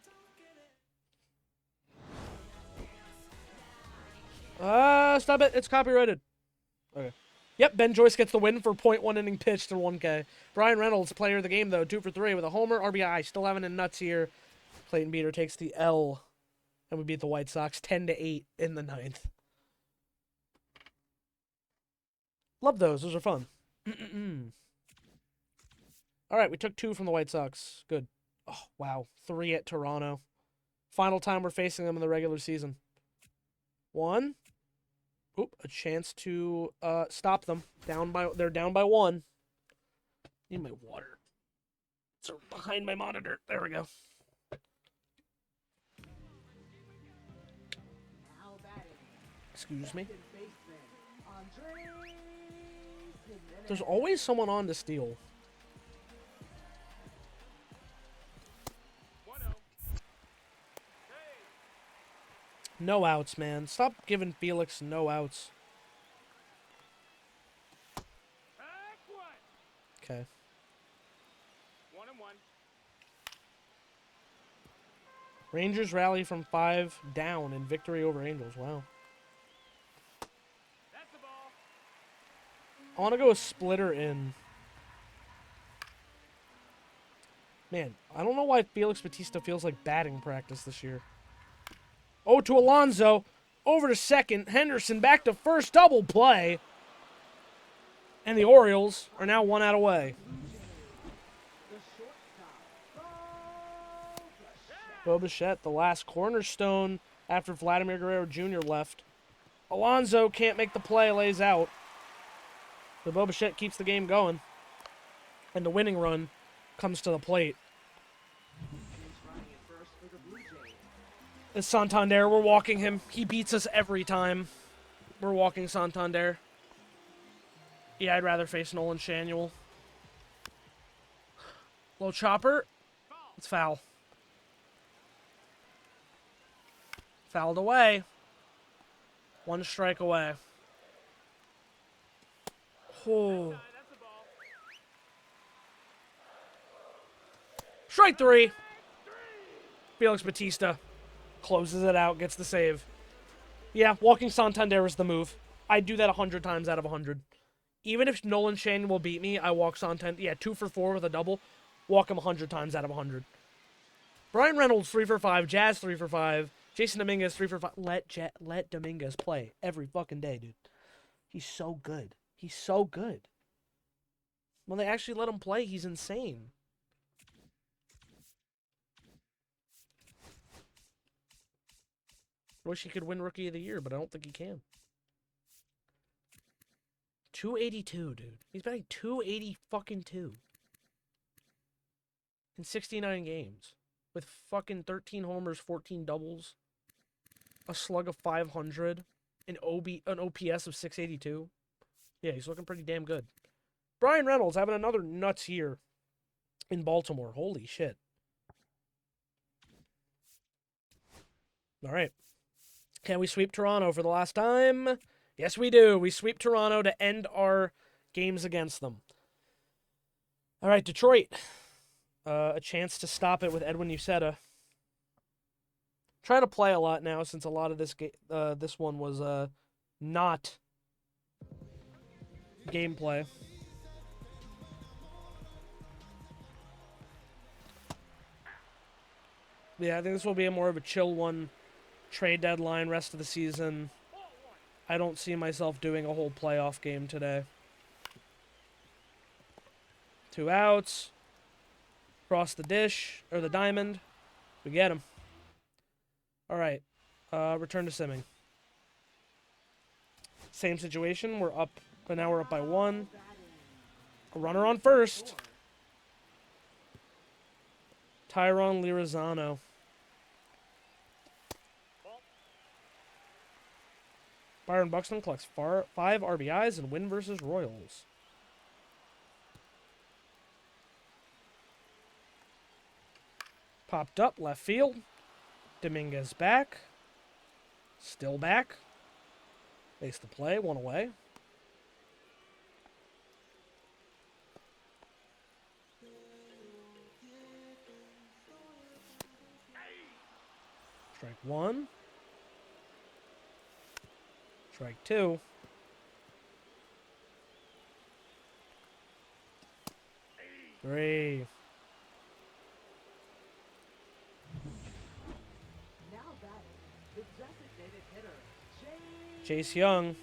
Stop it. It's copyrighted. Okay. Yep, Ben Joyce gets the win for .1 inning pitch to 1K. Brian Reynolds, player of the game, though, 2 for 3 with a homer, RBI. Still having it nuts here. Clayton Beater takes the L, and we beat the White Sox 10-8 in the 9th. Love those. Those are fun. All right, we took 2 from the White Sox. Good. Oh, wow. 3 at Toronto. Final time we're facing them in the regular season. 1. Oop, a chance to stop them. They're down by 1. Need my water. It's behind my monitor. There we go. Excuse me. There's always someone on to steal. No outs, man. Stop giving Felix no outs. Okay.
1-1.
Rangers rally from 5 down in victory over Angels. Wow.
That's the ball.
I want to go a splitter in. Man, I don't know why Felix Bautista feels like batting practice this year. Oh, to Alonso. Over to second. Henderson back to first. Double play. And the Orioles are now 1 out away. Bo Bichette, the last cornerstone after Vladimir Guerrero Jr. left. Alonso can't make the play, lays out. But Bo Bichette keeps the game going. And the winning run comes to the plate. It's Santander. We're walking him. He beats us every time. We're walking Santander. Yeah, I'd rather face Nolan Shanuel. Low chopper. It's foul. Fouled away. 1 strike away. Oh.
That's the ball.
Strike 3. Felix Batista closes it out, gets the save. Yeah, walking Santander is the move. I'd do that 100 times out of 100. Even if Nolan Shane will beat me, I walk Santander. Yeah, 2 for 4 with a double. Walk him 100 times out of 100. Brian Reynolds 3 for 5. Jazz 3 for 5. Jason Dominguez 3 for 5. Let Dominguez play every fucking day, dude. He's so good. He's so good. When they actually let him play, he's insane. Wish he could win Rookie of the Year, but I don't think he can. 282, dude. He's batting 280 fucking 2 in 69 games with fucking 13 homers, 14 doubles, a slug of 500, an OPS of 682. Yeah, he's looking pretty damn good. Brian Reynolds having another nuts year in Baltimore. Holy shit. All right. Can we sweep Toronto for the last time? Yes, we do. We sweep Toronto to end our games against them. All right, Detroit. A chance to stop it with Edwin Uceta. Try to play a lot now since a lot of this this one was not gameplay. Yeah, I think this will be a more of a chill one. Trade deadline, rest of the season. I don't see myself doing a whole playoff game today. 2 outs. Cross the dish, or the diamond. We get him. All right. Return to simming. Same situation. We're up, but now we're up by 1. A runner on first. Tyron Lirazano. Byron Buxton collects 5 RBIs and win versus Royals. Popped up, left field. Dominguez back. Still back. Base the play, 1 away. Strike 1. Strike 2. Three.
Now batting, the designated hitter,
Chase Young.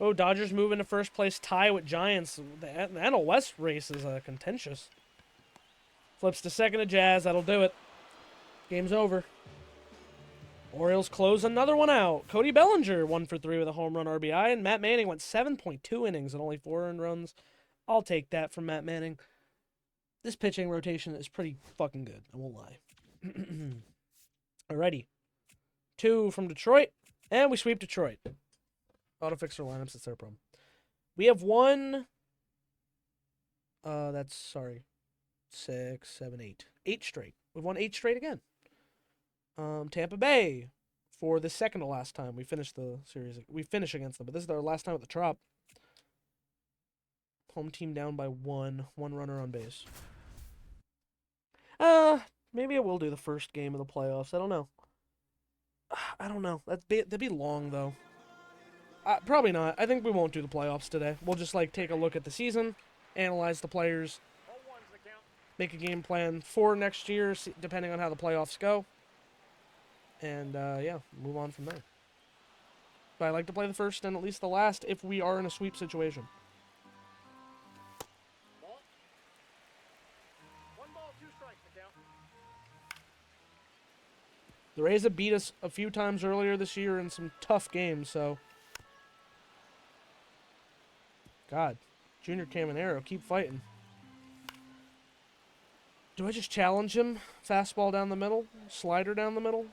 Oh, Dodgers move into first place, tie with Giants. The NL West race is contentious. Flips to second to Jazz. That'll do it. Game's over. Orioles close another one out. Cody Bellinger 1 for 3 with a home run RBI, and Matt Manning went 7.2 innings and only 4 earned runs. I'll take that from Matt Manning. This pitching rotation is pretty fucking good. I won't lie. Alrighty. 2 from Detroit, and we sweep Detroit. Auto fix our lineups, it's their problem. We have 1. That's, sorry. 6, 7, 8. 8 straight. We've won 8 straight again. Tampa Bay for the second to last time we finished the series. We finish against them, but this is our last time at the Trop. Home team down by 1. 1 runner on base. Maybe I will do the first game of the playoffs. I don't know. I don't know. That'd be long, though. Probably not. I think we won't do the playoffs today. We'll just, like, take a look at the season, analyze the players, make a game plan for next year, depending on how the playoffs go. And, yeah, move on from there. But I like to play the first and at least the last if we are in a sweep situation.
1 ball, 2 strikes to count.
The Rays have beat us a few times earlier this year in some tough games, so... God. Junior Caminero, keep fighting. Do I just challenge him? Fastball down the middle? Slider down the middle?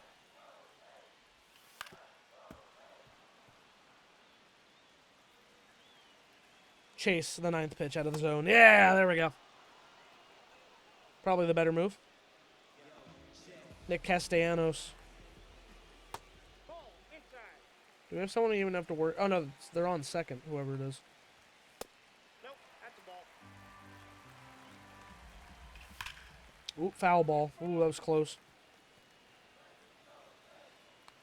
chase the 9th pitch out of the zone. Yeah, there we go. Probably the better move. Nick Castellanos.
Ball inside.
Do we have someone we even have to work? Oh, no, they're on second, whoever it is.
Nope, that's a ball.
Ooh, foul ball. Ooh, that was close.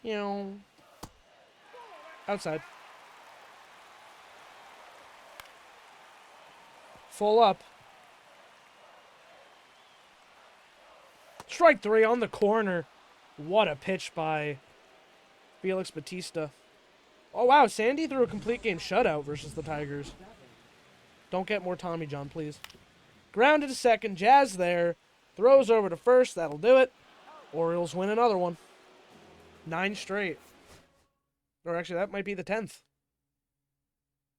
You know, outside. Full up. Strike 3 on the corner. What a pitch by Felix Bautista. Oh, wow. Sandy threw a complete game shutout versus the Tigers. Don't get more Tommy John, please. Grounded to second. Jazz there. Throws over to first. That'll do it. Orioles win another one. 9 straight. Or actually, that might be the 10th.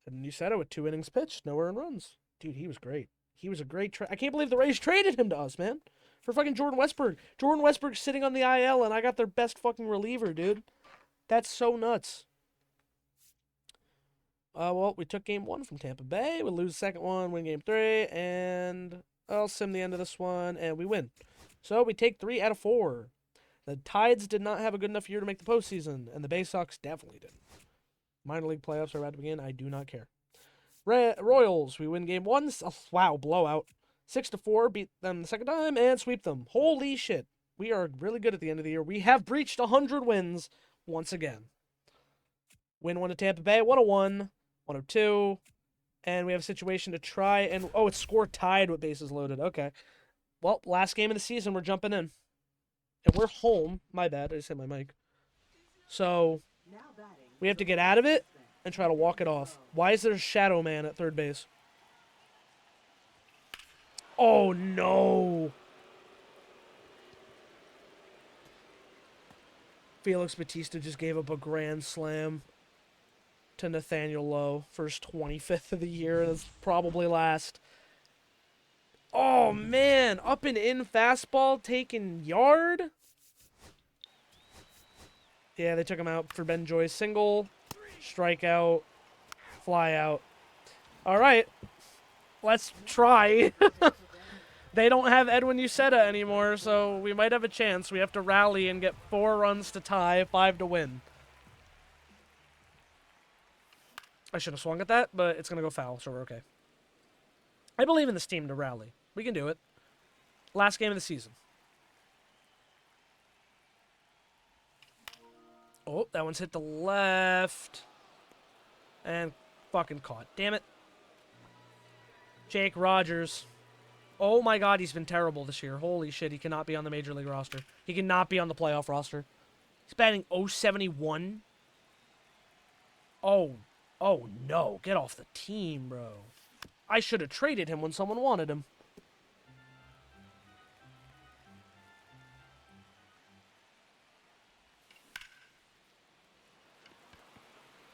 And you said it with 2 innings pitched. No earned runs. Dude, he was great. He was a great trade. I can't believe the Rays traded him to us, man. For fucking Jordan Westberg. Jordan Westberg's sitting on the IL, and I got their best fucking reliever, dude. That's so nuts. Well, we took game 1 from Tampa Bay. We lose the second one, win game 3, and I'll sim the end of this one, and we win. So we take 3 out of 4. The Tides did not have a good enough year to make the postseason, and the Bay Sox definitely did. Minor league playoffs are about to begin. I do not care. Royals, we win game 1. Oh, wow, blowout. 6-4, beat them the second time, and sweep them. Holy shit. We are really good at the end of the year. We have breached 100 wins once again. Win 1 to Tampa Bay, 101, 102, and we have a situation to try and... Oh, it's score tied with bases loaded. Okay. Well, last game of the season, we're jumping in. And we're home. My bad, I just hit my mic. So, we have to get out of it and try to walk it off. Why is there a shadow man at third base? Oh, no. Felix Bautista just gave up a grand slam to Nathaniel Lowe for his 25th of the year. That's probably last. Oh, man. Up and in fastball taking yard. Yeah, they took him out for Ben Joy's single. Strikeout. Fly out. All right. Let's try. They don't have Edwin Uceta anymore, so we might have a chance. We have to rally and get 4 runs to tie, 5 to win. I should have swung at that, but it's going to go foul, so we're okay. I believe in this team to rally. We can do it. Last game of the season. Oh, that one's hit the left. And fucking caught. Damn it. Jake Rogers. Oh my god, he's been terrible this year. Holy shit, he cannot be on the Major League roster. He cannot be on the playoff roster. He's batting .071. Oh no. Get off the team, bro. I should have traded him when someone wanted him.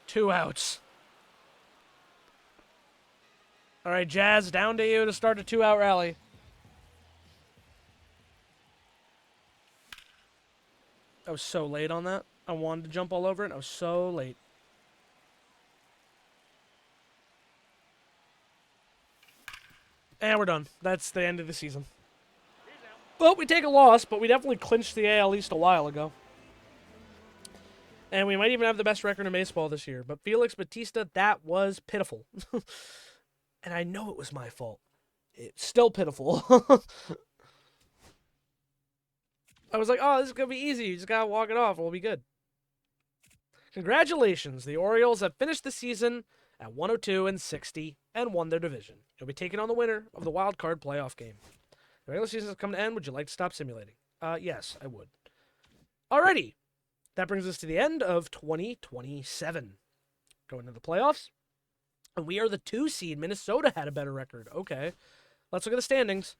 Two outs. All right, Jazz, down to you to start a 2-out rally. I was so late on that. I wanted to jump all over it, and I was so late. And we're done. That's the end of the season. Well, we take a loss, but we definitely clinched the AL East a while ago. And we might even have the best record in baseball this year. But Felix Bautista, that was pitiful. And I know it was my fault. It's still pitiful. I was like, oh, this is going to be easy. You just got to walk it off. We'll be good. Congratulations. The Orioles have finished the season at 102-60 and won their division. You'll be taking on the winner of the wild card playoff game. The regular season has come to end. Would you like to stop simulating? Yes, I would. Alrighty. That brings us to the end of 2027. Going to the playoffs. And we are the 2 seed. Minnesota had a better record. Okay. Let's look at the standings.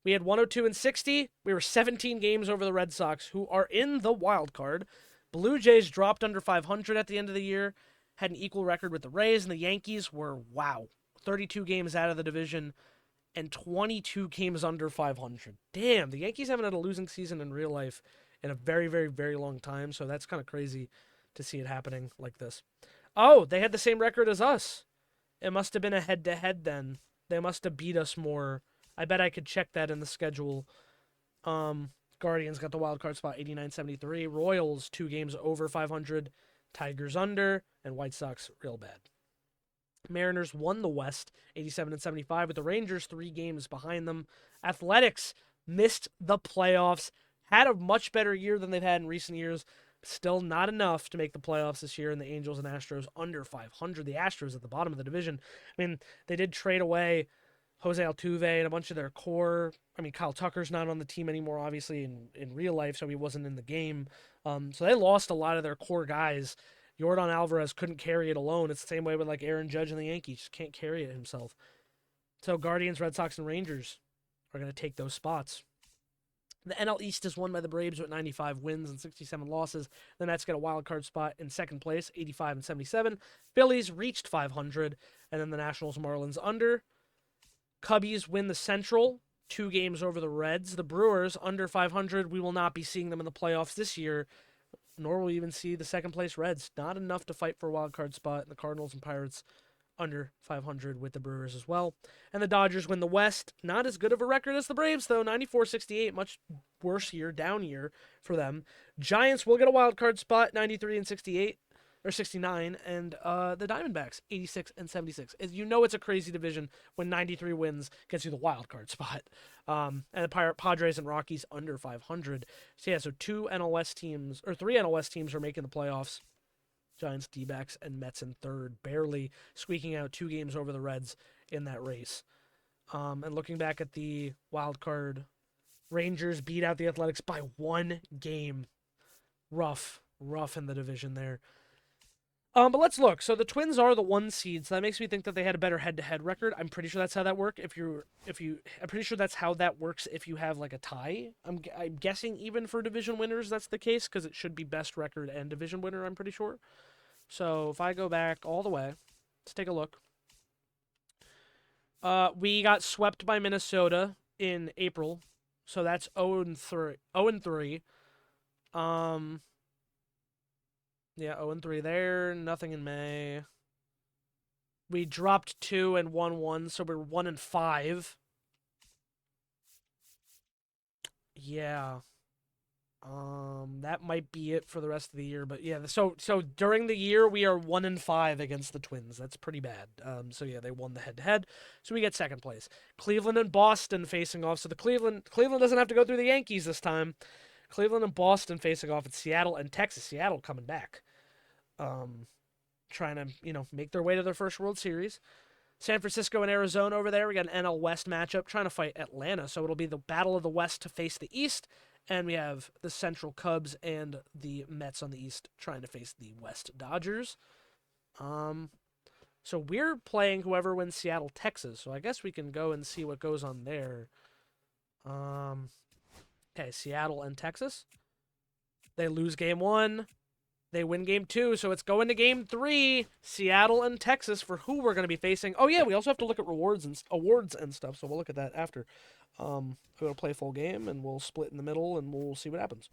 We had 102-60. We were 17 games over the Red Sox, who are in the wild card. Blue Jays dropped under 500 at the end of the year. Had an equal record with the Rays, and the Yankees were, wow, 32 games out of the division and 22 games under 500. Damn, the Yankees haven't had a losing season in real life in a very, very, very long time, so that's kind of crazy to see it happening like this. Oh, they had the same record as us. It must have been a head-to-head then. They must have beat us more. I bet I could check that in the schedule. Guardians got the wild card spot 89-73. Royals 2 games over 500. Tigers under, and White Sox real bad. Mariners won the West 87-75 with the Rangers 3 games behind them. Athletics missed the playoffs. Had a much better year than they've had in recent years. Still not enough to make the playoffs this year, and the Angels and Astros under 500. The Astros at the bottom of the division. I mean, they did trade away Jose Altuve and a bunch of their core. I mean, Kyle Tucker's not on the team anymore, obviously, in real life, so he wasn't in the game. So they lost a lot of their core guys. Yordan Alvarez couldn't carry it alone. It's the same way with like Aaron Judge and the Yankees. Just can't carry it himself. So Guardians, Red Sox, and Rangers are going to take those spots. The NL East is won by the Braves with 95 wins and 67 losses. The Mets get a wild card spot in second place, 85-77. Phillies reached 500, and then the Nationals, Marlins under. Cubbies win the Central, 2 games over the Reds. The Brewers under 500. We will not be seeing them in the playoffs this year, nor will we even see the second place Reds. Not enough to fight for a wild card spot. The Cardinals and Pirates under 500 with the Brewers as well. And the Dodgers win the West. Not as good of a record as the Braves, though. 94-68, much worse year, down year for them. Giants will get a wild card spot, 93-68, or 69. And the Diamondbacks, 86-76. As you know, it's a crazy division when 93 wins gets you the wild card spot. And the Padres and Rockies under 500. So yeah, so 3 NLS teams are making the playoffs. Giants, D-backs, and Mets in third, barely squeaking out 2 games over the Reds in that race. And looking back at the wild card, Rangers beat out the Athletics by 1 game. Rough in the division there. But let's look. So the Twins are the 1 seed, so that makes me think that they had a better head-to-head record. I'm pretty sure that's how that works. I'm pretty sure that's how that works if you have like a tie. I'm guessing even for division winners that's the case because it should be best record and division winner. I'm pretty sure. So if I go back all the way, let's take a look. We got swept by Minnesota in April, so that's 0-3. 0-3. Yeah, 0-3 there. Nothing in May. We dropped 2 and won 1, so we're 1-5. Yeah. That might be it for the rest of the year, but yeah. So during the year we are 1-5 against the Twins. That's pretty bad. So yeah, they won the head-to-head. So we get second place. Cleveland and Boston facing off. So the Cleveland doesn't have to go through the Yankees this time. Cleveland and Boston facing off at Seattle and Texas. Seattle coming back. Trying to, make their way to their first World Series. San Francisco and Arizona over there. We got an NL West matchup trying to fight Atlanta. So it'll be the Battle of the West to face the East. And we have the Central Cubs and the Mets on the East trying to face the West Dodgers. So we're playing whoever wins Seattle, Texas. So I guess we can go and see what goes on there. Okay, Seattle and Texas. They lose game 1. They win game 2, so it's going to game 3. Seattle and Texas for who we're going to be facing. Oh yeah, we also have to look at awards and stuff, so we'll look at that after. We're going to play full game, and we'll split in the middle, and we'll see what happens.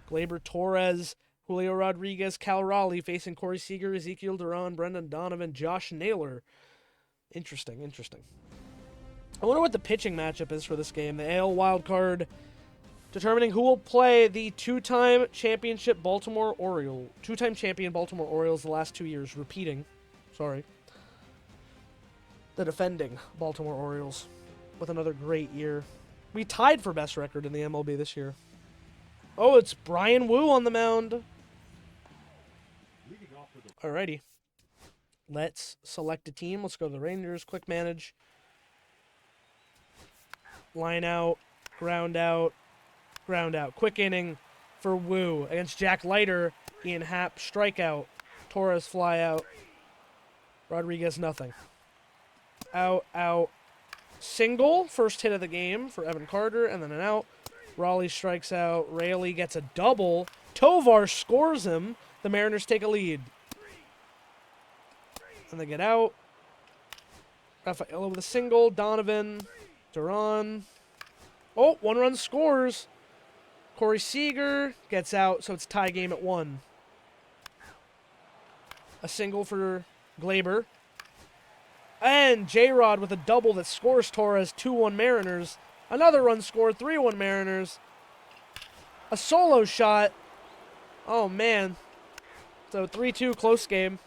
Gleyber Torres, Julio Rodriguez, Cal Raleigh facing Corey Seager, Ezekiel Duran, Brendan Donovan, Josh Naylor. Interesting. I wonder what the pitching matchup is for this game. The AL wild card determining who will play the two-time champion Baltimore Orioles the last 2 years. The defending Baltimore Orioles with another great year. We tied for best record in the MLB this year. Oh, it's Brian Wu on the mound. Alrighty. Let's select a team. Let's go to the Rangers. Quick manage. Line out. Ground out. Quick inning for Wu against Jack Leiter. Ian Happ, strikeout. Torres, fly out. Rodriguez, nothing. Out. Single, first hit of the game for Evan Carter, and then an out. Raleigh strikes out. Raley gets a double. Tovar scores him. The Mariners take a lead. And they get out. Rafaela with a single. Donovan. Duran. Oh, 1 run scores. Corey Seager gets out, so it's tie game at 1. A single for Gleyber. And J-Rod with a double that scores Torres 2-1 Mariners. Another run scored, 3-1 Mariners. A solo shot. Oh, man. So 3-2, close game.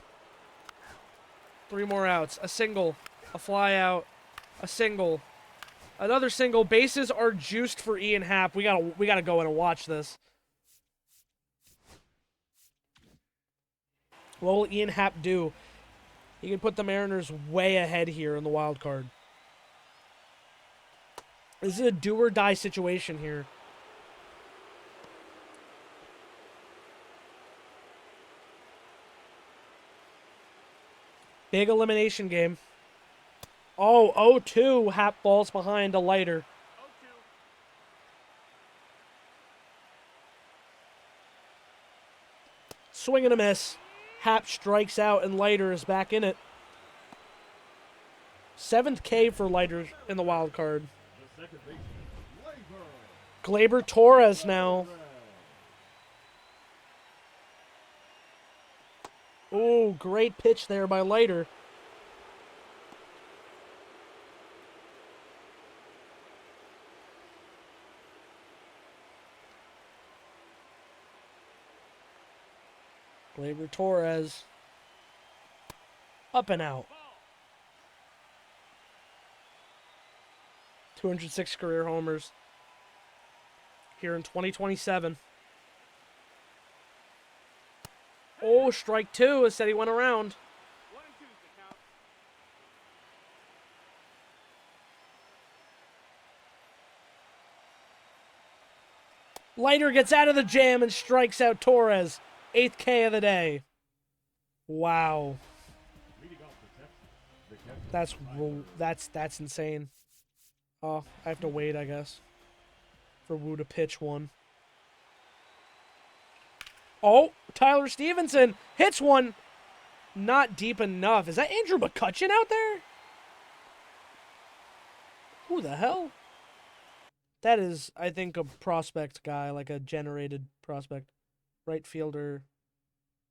3 more outs. A single. A fly out. A single. Another single. Bases are juiced for Ian Happ. We gotta go in and watch this. What will Ian Happ do? He can put the Mariners way ahead here in the wild card. This is a do or die situation here. Big elimination game. Oh, 0-2. Happ falls behind a lighter.
0-2.
Swing and a miss. Happ strikes out, and Leiter is back in it. 7th K for Leiter in the wild card. Gleyber Torres now. Oh, great pitch there by Leiter. Gleyber Torres. Up and out. 206 career homers here in 2027. Oh, strike 2. It said he went around.
1-2's the count.
Leiter gets out of the jam and strikes out Torres. 8th K of the day. Wow. That's insane. Oh, I have to wait, I guess, for Wu to pitch one. Oh, Tyler Stevenson hits one. Not deep enough. Is that Andrew McCutcheon out there? Who the hell? That is, I think, a prospect guy, like a generated prospect. Right fielder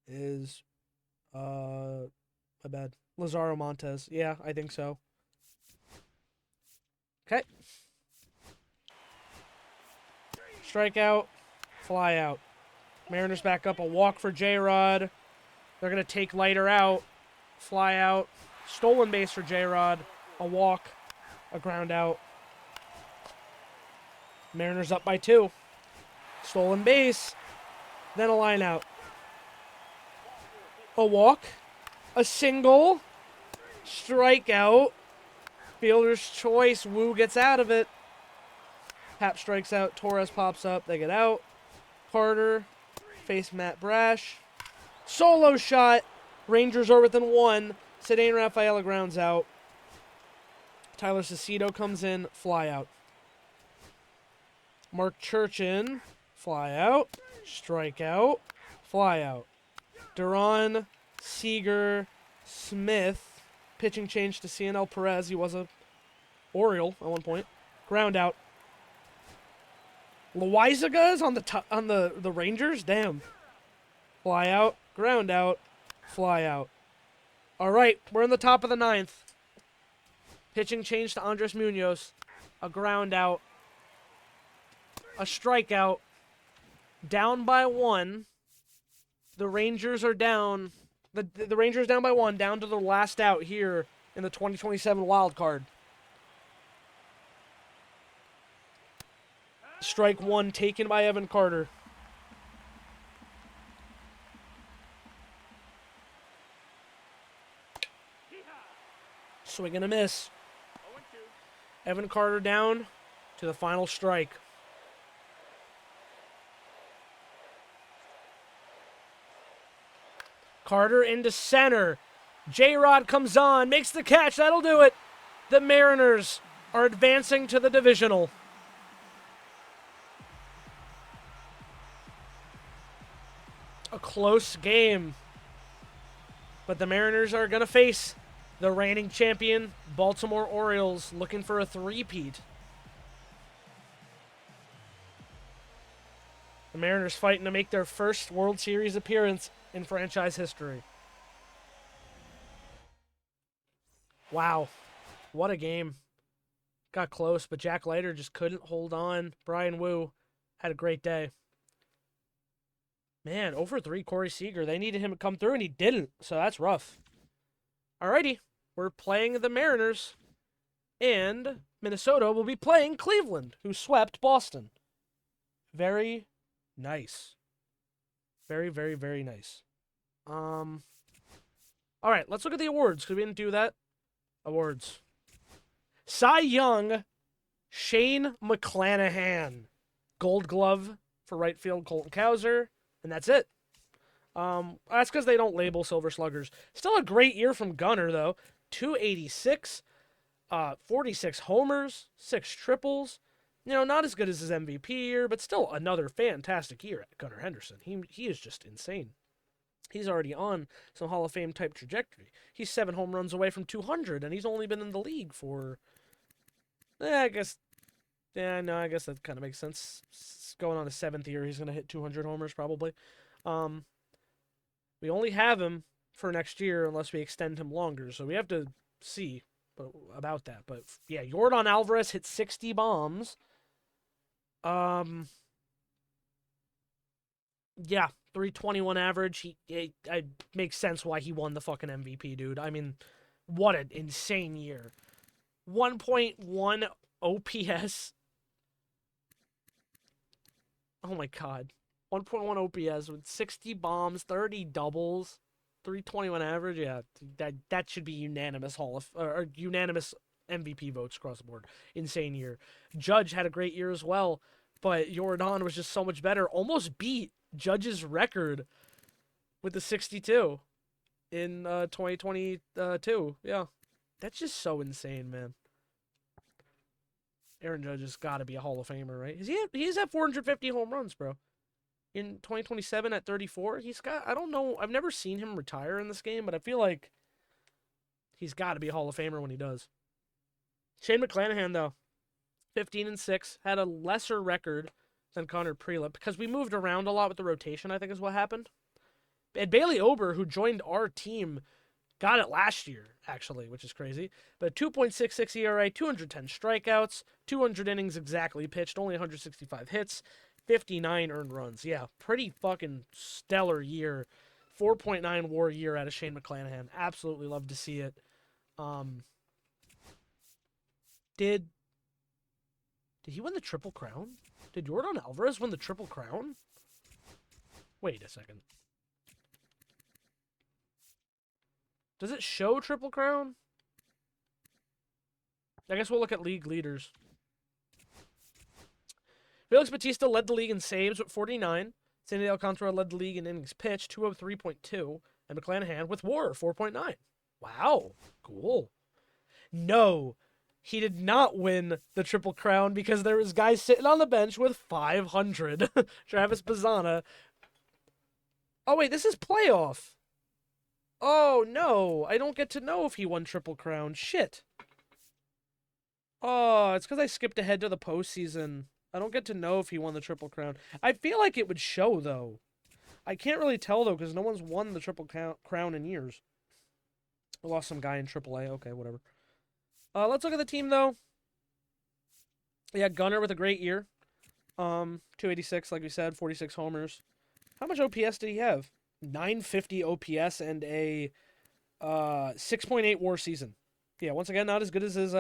is, my bad. Lazaro Montes. Yeah, I think so. Okay. Strikeout. Fly out. Mariners back up. A walk for J-Rod. They're going to take Leiter out. Fly out. Stolen base for J-Rod. A walk. A ground out. Mariners up by 2. Stolen base. Then a line out. A walk. A single. Strikeout. Fielder's choice. Wu gets out of it. Happ strikes out. Torres pops up. They get out. Carter. Face Matt Brash. Solo shot. Rangers are within 1. Cedane Rafaela grounds out. Tyler Cicito comes in. Fly out. Mark Churchin. Fly out. Strikeout. Fly out. Duran. Seager. Smith. Pitching change to CNL Perez. He was a Oriole at one point. Ground out. Loizaga is on the Rangers? Damn. Fly out. Ground out. Fly out. All right, we're in the top of the 9th. Pitching change to Andres Munoz. A ground out. A strikeout. Down by 1. The Rangers are down. The Rangers down by 1, down to the last out here in the 2027 wild card. Strike 1 taken by Evan Carter. Swing and a miss.
0-2.
Evan Carter down to the final strike. Carter into center. J-Rod comes on, makes the catch. That'll do it. The Mariners are advancing to the divisional. A close game. But the Mariners are going to face the reigning champion, Baltimore Orioles, looking for a three-peat. The Mariners fighting to make their first World Series appearance in franchise history. Wow. What a game. Got close, but Jack Leiter just couldn't hold on. Brian Wu had a great day. Man, over 3, Corey Seager. They needed him to come through, and he didn't, so that's rough. Alrighty, we're playing the Mariners, and Minnesota will be playing Cleveland, who swept Boston. Very nice. Very, very, very nice. All right, let's look at the awards, because we didn't do that. Awards. Cy Young, Shane McClanahan. Gold Glove for right field, Colton Cowser. And that's it. That's because they don't label Silver Sluggers. Still a great year from Gunnar, though. 286, 46 homers, 6 triples. You know, not as good as his MVP year, but still another fantastic year at Gunnar Henderson. He is just insane. He's already on some Hall of Fame type trajectory. He's 7 home runs away from 200, and he's only been in the league for, I guess that kind of makes sense. It's going on his 7th year. He's going to hit 200 homers probably. We only have him for next year unless we extend him longer, so we have to see about that. But yeah, Yordan Alvarez hit 60 bombs. Yeah, 321 average. It makes sense why he won the fucking MVP, dude. I mean, what an insane year. 1.1 OPS. Oh my god. 1.1 OPS with 60 bombs, 30 doubles, 321 average. Yeah, that should be unanimous or unanimous MVP votes across the board. Insane year. Judge had a great year as well, but Jordan was just so much better. Almost beat Judge's record with the 62 in 2022. Yeah, that's just so insane, man. Aaron Judge has got to be a Hall of Famer, right? He's at 450 home runs, bro. In 2027 at 34, I don't know, I've never seen him retire in this game, but I feel like he's got to be a Hall of Famer when he does. Shane McClanahan, though, 15-6, had a lesser record than Connor Prelip because we moved around a lot with the rotation, I think is what happened. And Bailey Ober, who joined our team, got it last year, actually, which is crazy. But 2.66 ERA, 210 strikeouts, 200 innings exactly pitched, only 165 hits, 59 earned runs. Yeah, pretty fucking stellar year. 4.9 WAR year out of Shane McClanahan. Absolutely love to see it. Did he win the Triple Crown? Did Jordan Alvarez win the Triple Crown? Wait a second. Does it show Triple Crown? I guess we'll look at league leaders. Felix Bautista led the league in saves with 49. Sandy Alcantara led the league in innings pitched, 203.2. And McClanahan with WAR, 4.9. Wow. Cool. No, he did not win the Triple Crown because there was guys sitting on the bench with 500. Travis Bazzana. Oh, wait, this is playoff. Oh, no. I don't get to know if he won Triple Crown. Shit. Oh, it's because I skipped ahead to the postseason. I don't get to know if he won the Triple Crown. I feel like it would show, though. I can't really tell, though, because no one's won the Triple Crown in years. I lost some guy in AAA. Okay, whatever. Let's look at the team, though. Yeah, Gunnar with a great year. 286, like we said, 46 homers. How much OPS did he have? 950 OPS and a 6.8 WAR season. Yeah, once again, not as good as his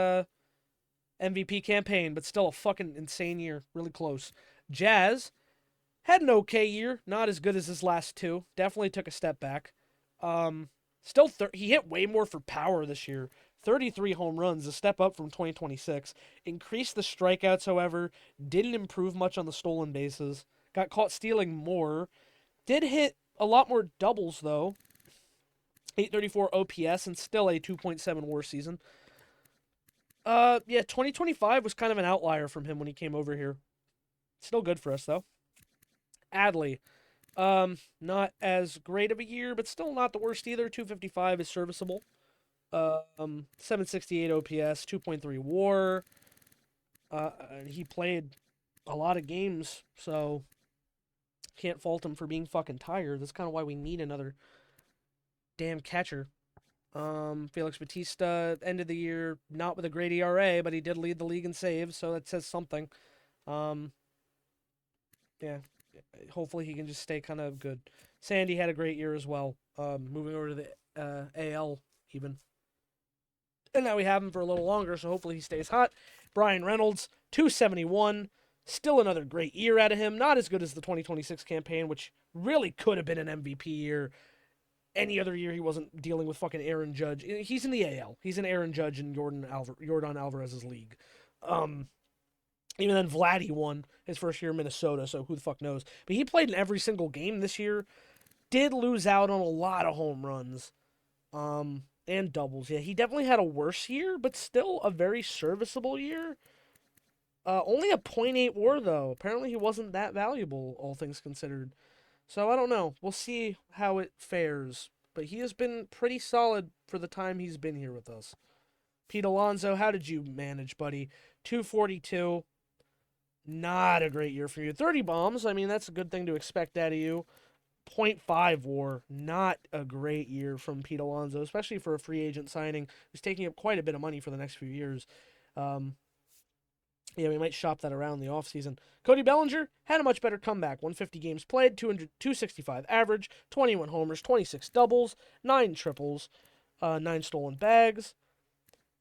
MVP campaign, but still a fucking insane year. Really close. Jazz had an okay year, not as good as his last two. Definitely took a step back. He hit way more for power this year. 33 home runs, a step up from 2026. Increased the strikeouts, however. Didn't improve much on the stolen bases. Got caught stealing more. Did hit a lot more doubles, though. 834 OPS and still a 2.7 WAR season. Yeah, 2025 was kind of an outlier from him when he came over here. Still good for us, though. Adley. Not as great of a year, but still not the worst either. 255 is serviceable. 768 OPS, 2.3 WAR. He played a lot of games, so can't fault him for being fucking tired. That's kind of why we need another damn catcher. Felix Batista ended the year not with a great ERA, but he did lead the league in saves, so that says something. Um, yeah, hopefully he can just stay kind of good. Sandy had a great year as well. Moving over to the AL even, and now we have him for a little longer, so hopefully he stays hot. Brian Reynolds, 271. Still another great year out of him. Not as good as the 2026 campaign, which really could have been an MVP year. Any other year he wasn't dealing with fucking Aaron Judge. He's in the AL. He's in Aaron Judge and Jordan Alvarez's league. Um, Even then, Vladdy won his first year in Minnesota, so who the fuck knows? But he played in every single game this year. Did lose out on a lot of home runs. And doubles. Yeah, he definitely had a worse year, but still a very serviceable year. Only a .8 WAR though. Apparently he wasn't that valuable, all things considered. So I don't know. We'll see how it fares. But he has been pretty solid for the time he's been here with us. Pete Alonso, how did you manage, buddy? 242. Not a great year for you. 30 bombs. I mean, that's a good thing to expect out of you. .5 WAR. Not a great year from Pete Alonso, especially for a free agent signing who's taking up quite a bit of money for the next few years. Um, yeah, we might shop that around the offseason. Cody Bellinger had a much better comeback. 150 games played, 265 average, 21 homers, 26 doubles, 9 triples, 9 stolen bags.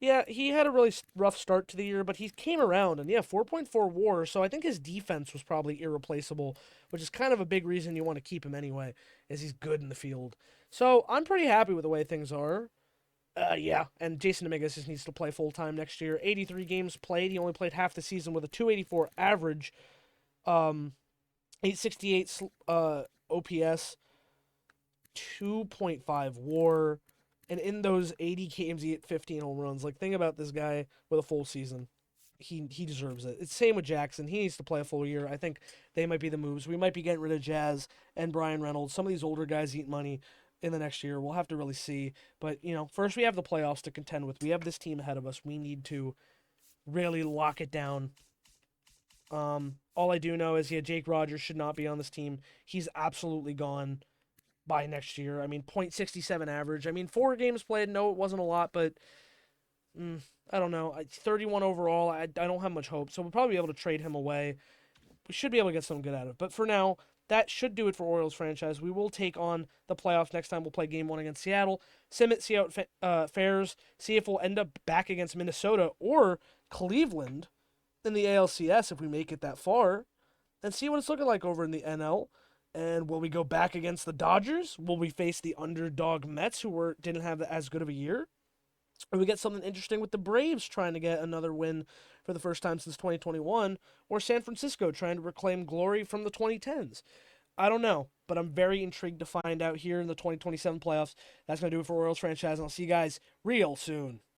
Yeah, he had a really rough start to the year, but he came around, and yeah, 4.4 WAR, so I think his defense was probably irreplaceable, which is kind of a big reason you want to keep him anyway, is he's good in the field. So I'm pretty happy with the way things are. Yeah, and Jason Dominguez just needs to play full time next year. 83 games played. He only played half the season with a 284 average, 868 OPS, 2.5 WAR, and in those 80 games he hit 15 home runs. Like, think about this guy with a full season. He deserves it. It's same with Jackson. He needs to play a full year. I think they might be the moves. We might be getting rid of Jazz and Brian Reynolds. Some of these older guys eat money in the next year. We'll have to really see. But, first we have the playoffs to contend with. We have this team ahead of us. We need to really lock it down. All I do know is, yeah, Jake Rogers should not be on this team. He's absolutely gone by next year. I mean, .67 average. I mean, 4 games played. No, it wasn't a lot, but I don't know. 31 overall. I don't have much hope. So we'll probably be able to trade him away. We should be able to get something good out of it. But for now, that should do it for Orioles franchise. We will take on the playoffs next time. We'll play Game 1 against Seattle. Sim it, see how it fares. See if we'll end up back against Minnesota or Cleveland in the ALCS if we make it that far. And see what it's looking like over in the NL. And will we go back against the Dodgers? Will we face the underdog Mets, who didn't have as good of a year? Or we get something interesting with the Braves trying to get another win for the first time since 2021, or San Francisco trying to reclaim glory from the 2010s. I don't know, but I'm very intrigued to find out here in the 2027 playoffs. That's going to do it for Orioles franchise, and I'll see you guys real soon.